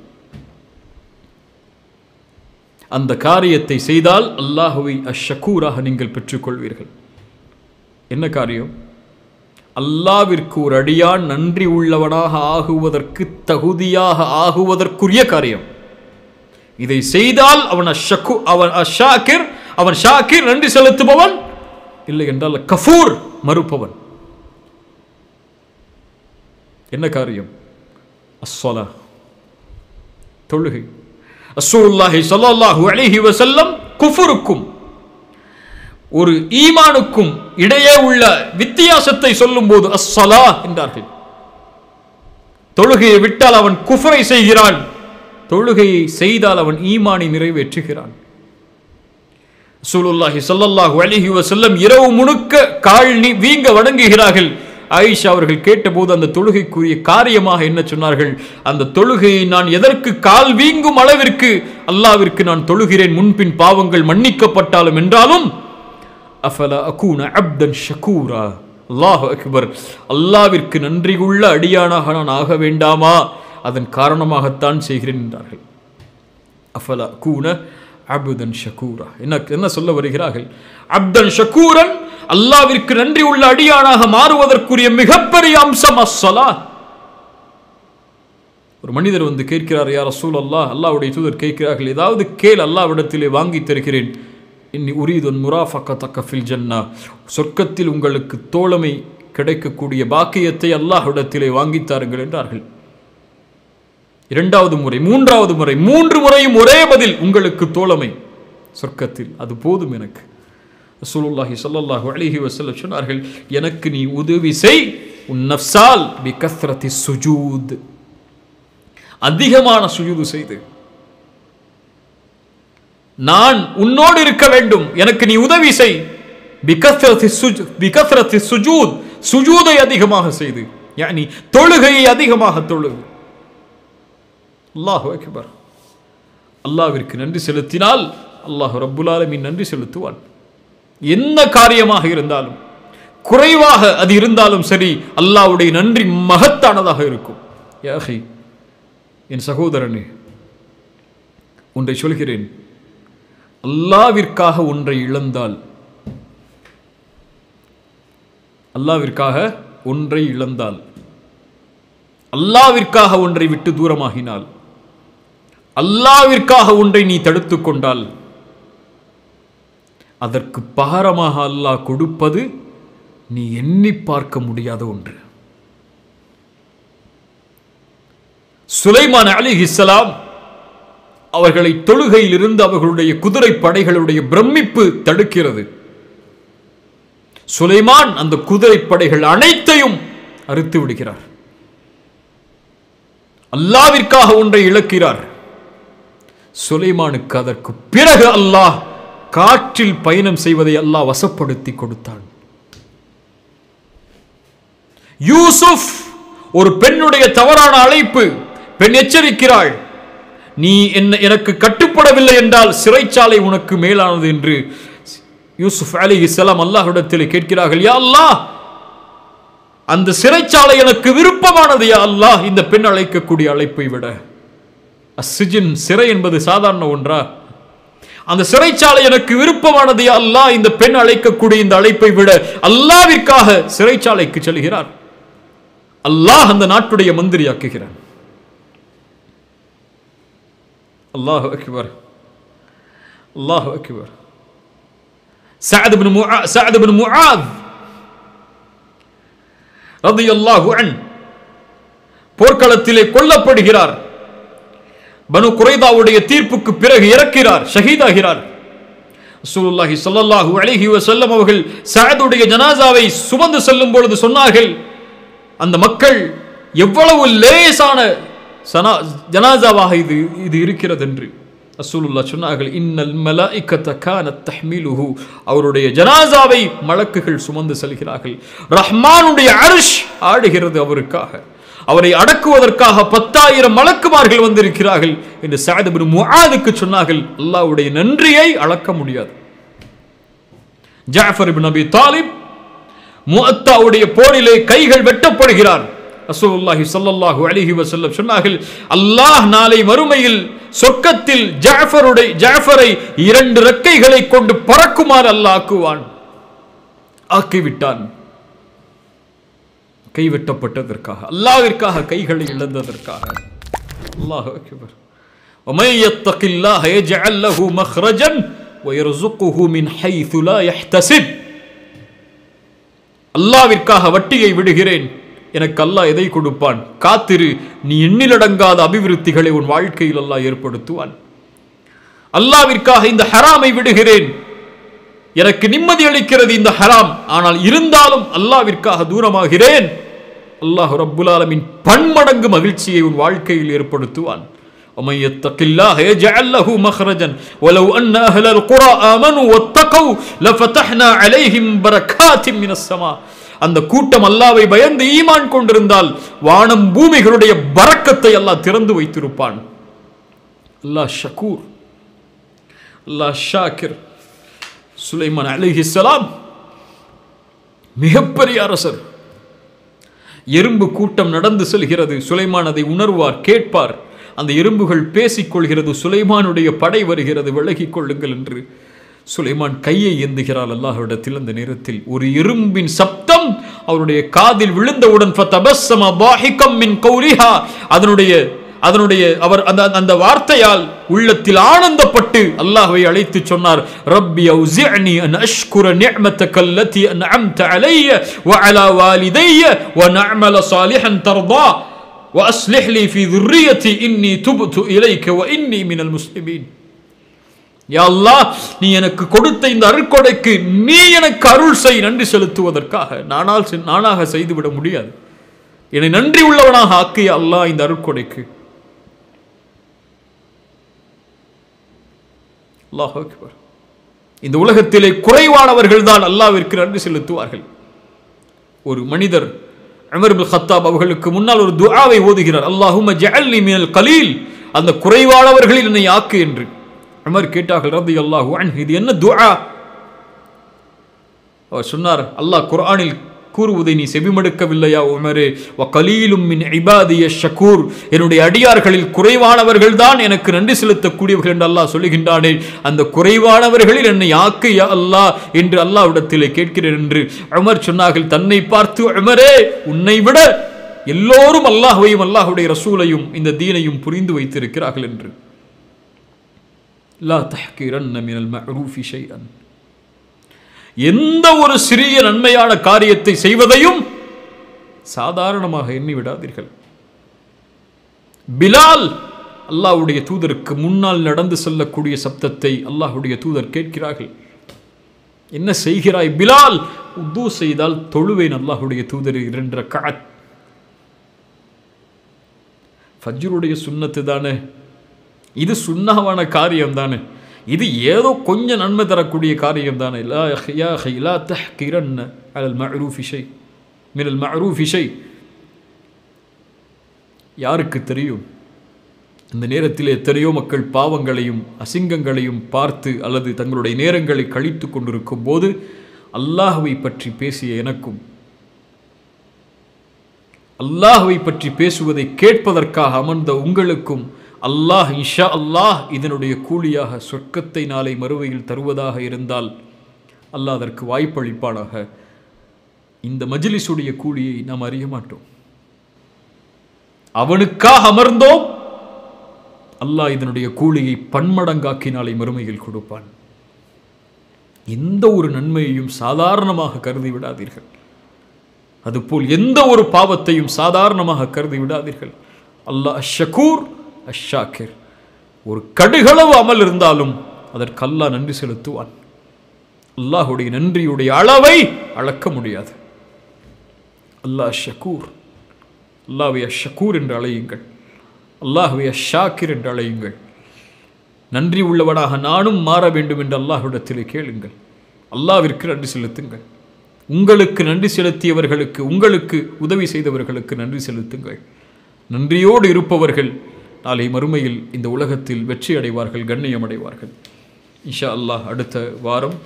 அந்த காரியத்தை செய்தால் அல்லாஹுவை அஷ்ஷகூராக நீங்கள் பெற்றுக்கொள்வீர்கள். என்ன காரியம்? அல்லாவிற்கு ஒரு அடியான் நன்றி உள்ளவனாக ஆகுவதற்கு, தகுதியாக ஆகுவதற்குரிய காரியம். இதை செய்தால் அவன் அஷ்ஷாக்கிர், அவன் ஷாக்கிர், நன்றி செலுத்துபவன். இல்லை என்றால் கஃபூர், மறுப்பவன். என்ன காரியம்? அஸ்ஸலா, தொழுகை. ரசூலுல்லாஹி ஸல்லல்லாஹு அலைஹி வஸல்லம் குஃபுருக்கும் ஒரு ஈமானுக்கும் இடையே உள்ள வித்தியாசத்தை சொல்லும் போது அஸ்ஸலா என்றார்கள். தொழுகையை விட்டால் அவன் குஃபரை செய்கிறான், தொழுகையை செய்தால் அவன் ஈமானை நிறைவேற்றுகிறான். ரசூலுல்லாஹி ஸல்லல்லாஹு அலைஹி வஸல்லம் இரவு முழுக்க கால் வீங்க வணங்குகிறார்கள். ஆயிஷா அவர்கள் கேட்டபோது அந்த தொழுகைக்குரிய காரியமாக என்ன சொன்னார்கள்? அந்த தொழுகையை நான் எதற்கு கால் வீங்கும் அளவிற்கு அல்லாஹ்விற்கு நான் தொழுகிறேன், முன்பின் பாவங்கள் மன்னிக்கப்பட்டாலும் என்றாலும் அஃபலா அகூன அப்தன் ஷகூரா. அல்லாஹு அக்பர், அல்லாஹ்விற்கு நன்றி உள்ள அடியானாக நான் ஆக வேண்டாமா? அதன் காரணமாகத்தான் செய்கிறேன் என்றார்கள். அஃபலா அகூன அப்தன் ஷகூரா. என்ன சொல்ல வருகிறார்கள்? அப்தன் ஷகூரன், அல்லாஹ்விற்கு நன்றி உள்ள அடியானாக மாறுவதற்குரிய மிகப்பெரிய அம்சம் அஸ்ஸலா. ஒரு மனிதர் வந்து கேட்கிறார், யா ரசூலல்லாஹ், அல்லாஹ்வுடைய தூதர் கேட்கிறார்கள், ஏதாவது கேள், அல்லாஹ்விடத்திலே வாங்கி தருகிறேன். இன்னி உரீதுன் முராஃபகதக ஃபில் ஜன்னா, சொர்க்கத்தில் உங்களுக்கு தோழமை கிடைக்கக்கூடிய பாக்கியத்தை அல்லாஹ்விடத்திலே வாங்கித்தாருங்கள் என்றார்கள். இரண்டாவது முறை, மூன்றாவது முறை, 3 முறையும் ஒரே பதில், உங்களுக்கு தோழமை சொர்க்கத்தில், அது போதும் எனக்கு. ரசூலுல்லாஹி ஸல்லல்லாஹு அலைஹி வஸல்லம் சொன்னார்கள், எனக்கு நீ உதவி செய் உன் நஃப்ஸால் பிகஸ்ரத்தி சுஜூத், அதிகமான சுஜூது செய்து நான் உன்னோடு இருக்க வேண்டும், எனக்கு நீ உதவி செய். பிகஸ்ரத்தி சுஜூத், சுஜூதை அதிகமாக செய்து, யானி தொழுகையை அதிகமாக தொழுகு. அல்லாஹு அக்பர். அல்லாஹ்விற்கு நன்றி செலுத்தினால் அல்லாஹ் ரப்புல் ஆலமீன் நன்றி செலுத்துவான். என்ன காரியமாக இருந்தாலும், குறைவாக அது இருந்தாலும் சரி, அல்லாஹ்வுடைய நன்றி மகத்தானதாக இருக்கும். யா அஹி, என் சகோதரனே, ஒன்றை சொல்கிறேன், அல்லாஹ்விற்காக ஒன்றை இழந்தால், அல்லாஹ்விற்காக ஒன்றை இழந்தால், அல்லாஹ்விற்காக ஒன்றை விட்டு தூரமாகினால், அல்லாஹ்விற்காக ஒன்றை நீ தடுத்துக் கொண்டால், அதற்கு பகரமாக அல்லாஹ் கொடுப்பது நீ எண்ணி பார்க்க முடியாத ஒன்று. சுலைமான் அலைஹிஸ்ஸலாம் அவர்களை தொழுகையில் இருந்து அவர்களுடைய குதிரை படைகளுடைய பிரமிப்பு தடுக்கிறது. சுலைமான் அந்த குதிரை படைகள் அனைத்தையும் அறுத்து விடுகிறார். அல்லாஹ்விற்காக ஒன்றை இழக்கிறார். சுலைமானுக்கு அதற்கு பிறகு அல்லாஹ் காற்றில் பயணம் செய்வதை அல்லாஹ் வசப்படுத்தி கொடுத்தான். யூசுப், ஒரு பெண்ணுடைய தவறான அழைப்பு, பெண் எச்சரிக்கிறாள், நீ எனக்கு கட்டுப்படவில்லை என்றால் சிறைச்சாலை உனக்கு மேலானது என்று யூசுப் அலைஹிஸ்ஸலாம் அல்லாஹ்விடத்தில் கேட்கிறார்கள். யா அல்லாஹ், அந்த சிறைச்சாலை எனக்கு விருப்பமானது யா அல்லாஹ், இந்த பெண் அழைக்கக்கூடிய அழைப்பை விட. அஸ்ஸிஜின், சிறை என்பது சாதாரண ஒன்றா? அந்த சிறைச்சாலை எனக்கு விருப்பமானது யா அல்லாஹ், இந்த பெண் அழைக்கக்கூடிய இந்த அழைப்பை விட. அல்லாஹ்விற்காக சிறைச்சாலைக்கு செல்கிறார். அல்லாஹ் அந்த நாட்டுடைய மந்திரியாக்குகிறான். அல்லாஹு அக்பர், அல்லாஹு அக்பர். சஅத் இப்னு முஆத் ரலியல்லாஹு அன்ஹு போர்க்களத்திலே கொல்லப்படுகிறார். பனு குரைதாவுடைய தீர்ப்புக்கு பிறகு இறக்கிறார், ஷஹீதாகிறார். ரசூலுல்லாஹி ஸல்லல்லாஹு அலைஹி வஸல்லம் அவர்கள் சஅதுடைய ஜனாசாவை சுமந்து செல்லும் பொழுது சொன்னார்கள், அந்த மக்கள் எவ்வளவு லேசான ஜனாசாவாக இது இருக்கிறது என்று. ரசூலுல்லாஹ் சொன்னார்கள், இன்னல் மலாயிகத கானத் தஹ்மிலுஹு, அவருடைய ஜனாசாவை மலக்குகள் சுமந்து செல்கிறார்கள். ரஹ்மானுடைய அர்ஷ் ஆடுகிறது அவருக்காக. அவரை அடக்குவதற்காக 10,000 மலக்குமார்கள் வந்திருக்கிறார்கள் என்று சஅத் இப்னு முஆதுக்கு சொன்னார்கள். அல்லாஹ்வுடைய நன்றியை அளக்க முடியாது. ஜஅஃபர் இப்னு அபி தாலிப் முஅத்தாவுடைய போரிலே கைகள் வெட்டப்படுகிறார். ரசூலுல்லாஹி ஸல்லல்லாஹு அலைஹி வஸல்லம் சொன்னார்கள், அல்லாஹ் நாளை மறுமையில் சொர்க்கத்தில் ஜஅஃபரை 2 ரெக்கைகளை கொண்டு பறக்குமாறு அல்லாஹ் ஆக்குவான். ஆக்கிவிட்டான். கைவெட்டப்பட்டதற்காக, அல்லாஹ்விற்காக கைகளை இழந்ததற்காக. அல்லாஹு அக்பர். وَمَن يَتَّقِ اللَّهَ يَجْعَل لَّهُ مَخْرَجًا وَيَرْزُقْهُ مِنْ حَيْثُ لَا يَحْتَسِبُ. அல்லாஹ்விற்காக வட்டியை விடுகிறேன், எனக்கு அல்லாஹ் எதை கொடுப்பான்? காத்திரு, நீ எண்ணிலடங்காத அபிவிருத்திகளை உன் வாழ்க்கையில் அல்லாஹ் ஏற்படுத்துவான். அல்லாஹ்விற்காக இந்த ஹராமை விடுகிறேன், எனக்கு நிம்மதி அளிக்கிறது இந்த ஹராம், ஆனால் இருந்தாலும் அல்லாஹ்விற்காக தூரமாகிறேன். அல்லாஹ் ரப்புல் ஆலமீன் பன்மடங்கு மகிழ்ச்சியை உன் வாழ்க்கையில் ஏற்படுத்துவான். وَمَن يَتَّقِ اللَّهَ يَجْعَل لَّهُ مَخْرَجًا وَلَوْ أَنَّ أَهْلَ الْقُرَى آمَنُوا وَاتَّقَوْا لَفَتَحْنَا عَلَيْهِمْ بَرَكَاتٍ مِنَ السَّمَاءِ. அந்த கூட்டம் அல்லாஹ்வை பயந்து ஈமான் கொண்டிருந்தால் வானம் பூமிகளுடைய பரக்கத்தை அல்லாஹ் திறந்து வைத்திருப்பான். அல்லாஹ் ஷக்கூர், அல்லாஹ் ஷாக்கிர். சுலைமான் அலைஹிஸ்ஸலாம் மிகப்பெரிய அரசர். எறும்பு கூட்டம் நடந்து செல்கிறது. சுலைமான் அதை உணர்வார், கேட்பார். அந்த எறும்புகள் பேசிக்கொள்கிறது, சுலைமானுடைய படை வருகிறது, விலகிக் கொள்ளுங்கள் என்று. சுலைமான் கையை ஏந்துகிறார் அல்லாஹ்விடத்தில். அந்த நேரத்தில் ஒரு எறும்பின் சப்தம் அவருடைய காதில் விழுந்தவுடன் ஃபதபஸ்ஸம ضاحிகம் மின் கௌலிஹா, அதனுடைய அவர் அந்த வார்த்தையால் உள்ளத்தில் ஆனந்தப்பட்டு அல்லாஹ்வை அழைத்து சொன்னார், ரப்பி அவ்ஸிஅனி அன் அஷ்குர நிஅமதக அல்லதி அன்அம்த அலைய வ அலா வாலிதைய வ நஅமல சாலிஹன் தர்தா வ அஸ்லிஹ் லி ஃபீ ذُرِّيَّتِي இன்னி துப்து இலைக வ இன்னி மினல் முஸ்லிமீன். யா அல்லாஹ், நீ எனக்கு கொடுத்த இந்த அருட்கொடைக்கு நீ எனக்கு அருள் செய். நன்றி செலுத்துவதற்காக நானாக செய்துவிட முடியாது. என்னை நன்றி உள்ளவனாக ஆக்கிய அல்லாஹ் இந்த அருட்கொடைக்கு. அல்லாஹ் அக்பர். இந்த உலகத்திலே குறைவானவர்கள் தான் அல்லாஹ்விற்கு நன்றி செலுத்துவார்கள். ஒரு மனிதர் உமர் இப்னு கத்தாப் அவர்களுக்கு முன்னால் ஒரு துஆவை ஓதுகிறார், அல்லாஹும்ம ஜஅல்னி மினல் கலீல், அந்த குறைவானவர்களில் என்னை ஆக்கு என்று. உமர் கேட்டார்கள் ரலியல்லாஹு அன்ஹு, இது என்ன துஆ? அவர் சொன்னார், அல்லாஹ் குர்ஆனில் கூறுவதை நீ செவிமடுக்கவில்லையா உமரே? வகலீலும் மின் இபாதிய ஷக்கூர், என்னுடைய அடியார்களில் குறைவானவர்கள் தான் எனக்கு நன்றி செலுத்தக்கூடியவர்கள் என்று அல்லாஹ் சொல்லுகின்றானே, அந்த குறைவானவர்களில் என்னை ஆக்கு யா அல்லாஹ் என்று அல்லாஹ்விடத்திலே கேட்கிறேன் என்று உமர் சொன்னார்கள். தன்னை பார்த்து உமரே, உன்னை விட எல்லோரும் அல்லாஹ்வையும் அல்லாஹ்வுடைய ரசூலையும் இந்த தீனையும் புரிந்து வைத்திருக்கிறார்கள் என்று. லா தஹ்கிரன்ன மினல் மஅரூஃபி ஷைஅன், எந்த ஒரு சிறிய நன்மையான காரியத்தை செய்வதையும் சாதாரணமாக எண்ணி விடாதீர்கள். பிலால் அல்லாஹ்வுடைய தூதருக்கு முன்னால் நடந்து செல்லக்கூடிய சப்தத்தை அல்லாஹ்வுடைய தூதர் கேட்கிறார்கள். என்ன செய்கிறாய் பிலால்? உது செய்தால் தொழுவேன் அல்லாஹ்வுடைய தூதர் 2 ரக்அத். ஃபஜ்ருடைய சுன்னத்து தானே, இது சுன்னவான காரியம் தானே, இது ஏதோ கொஞ்சம் நன்மை தரக்கூடிய காரியம் தானே. லா தஹ்கிரன்ன அலல் மஅரூஃபி ஷை மினல் மஅரூஃபி ஷை. யாருக்கு தெரியும் இந்த நேரத்தில் எத்தனையோ மக்கள் பாவங்களையும் அசிங்கங்களையும் பார்த்து அல்லது தங்களுடைய நேரங்களை கழித்து கொண்டிருக்கும் போது அல்லாஹ்வை பற்றி பேசிய எனக்கும் அல்லாஹ்வை பற்றி பேசுவதை கேட்பதற்காக அமர்ந்த உங்களுக்கும் அல்லாஹ் இன்ஷா அல்லாஹ் இதனுடைய கூலியாக சொர்க்கத்தை நாளை மறுவையில் தருவதாக இருந்தால் அல்லாஹ் அதற்கு வாய்ப்பளிப்பானாக. இந்த மஜ்லிஸுடைய கூலியை நாம் அறிய மாட்டோம். அவனுக்காக அமர்ந்தோம், அல்லாஹ் இதனுடைய கூலியை பன்மடங்காக்கி நாளை மறுமையில் கொடுப்பான். எந்த ஒரு நன்மையையும் சாதாரணமாக கருதி விடாதீர்கள். அதுபோல் எந்த ஒரு பாவத்தையும் சாதாரணமாக கருதி விடாதீர்கள். அல்லாஹ் ஷக்கூர் அஷாக்கிர். ஒரு கடுகளவு அமல் இருந்தாலும் அதற்கு அல்லாஹ் நன்றி செலுத்துவான். அல்லாஹுடைய நன்றியுடைய அளவை அளக்க முடியாது. அல்லாஹ் ஷக்கூர். அல்லாஹ்வை அஷ்ஷக்கூர் என்று அழையுங்கள், அல்லாஹ்வை அஷ்ஷாக்கிர் என்று அழையுங்கள். நன்றி உள்ளவனாக நானும் மாற வேண்டும் என்று அல்லாஹ்விடத்திலே கேளுங்கள். அல்லாஹ்விற்கு நன்றி செலுத்துங்கள். உங்களுக்கு நன்றி செலுத்தியவர்களுக்கு, உங்களுக்கு உதவி செய்தவர்களுக்கு நன்றி செலுத்துங்கள். நன்றியோடு இருப்பவர்கள் நாளை மறுமையில் இந்த உலகத்தில் வெற்றி அடைவார்கள், கண்ணியம் அடைவார்கள். இன்ஷா அல்லாஹ் அடுத்த வாரம்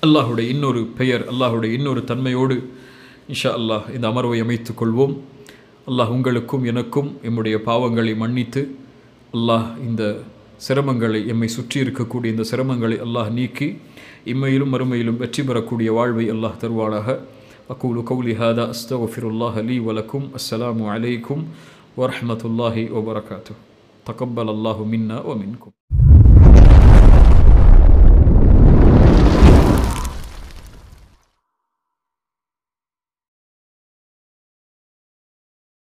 அல்லாஹுடைய இன்னொரு பெயர், அல்லாஹுடைய இன்னொரு தன்மையோடு இன்ஷா அல்லாஹ் இந்த அமர்வை அமைத்துக் கொள்வோம். அல்லாஹ் உங்களுக்கும் எனக்கும் எம்முடைய பாவங்களை மன்னித்து அல்லாஹ் இந்த சிரமங்களை, எம்மை சுற்றி இருக்கக்கூடிய இந்த சிரமங்களை அல்லாஹ் நீக்கி இம்மையிலும் மறுமையிலும் வெற்றி பெறக்கூடிய வாழ்வை அல்லாஹ் தருவானாக. அகூலு கௌலி ஹாதா அஸ்தக்ஃபிருல்லாஹ லீ வலக்கும். அஸ்ஸலாமு அலைக்கும் வரஹ்மத்துல்லாஹி வபரகாத்துஹு. தகப்பல் அல்லாஹு மின்னா வ மின்கும்.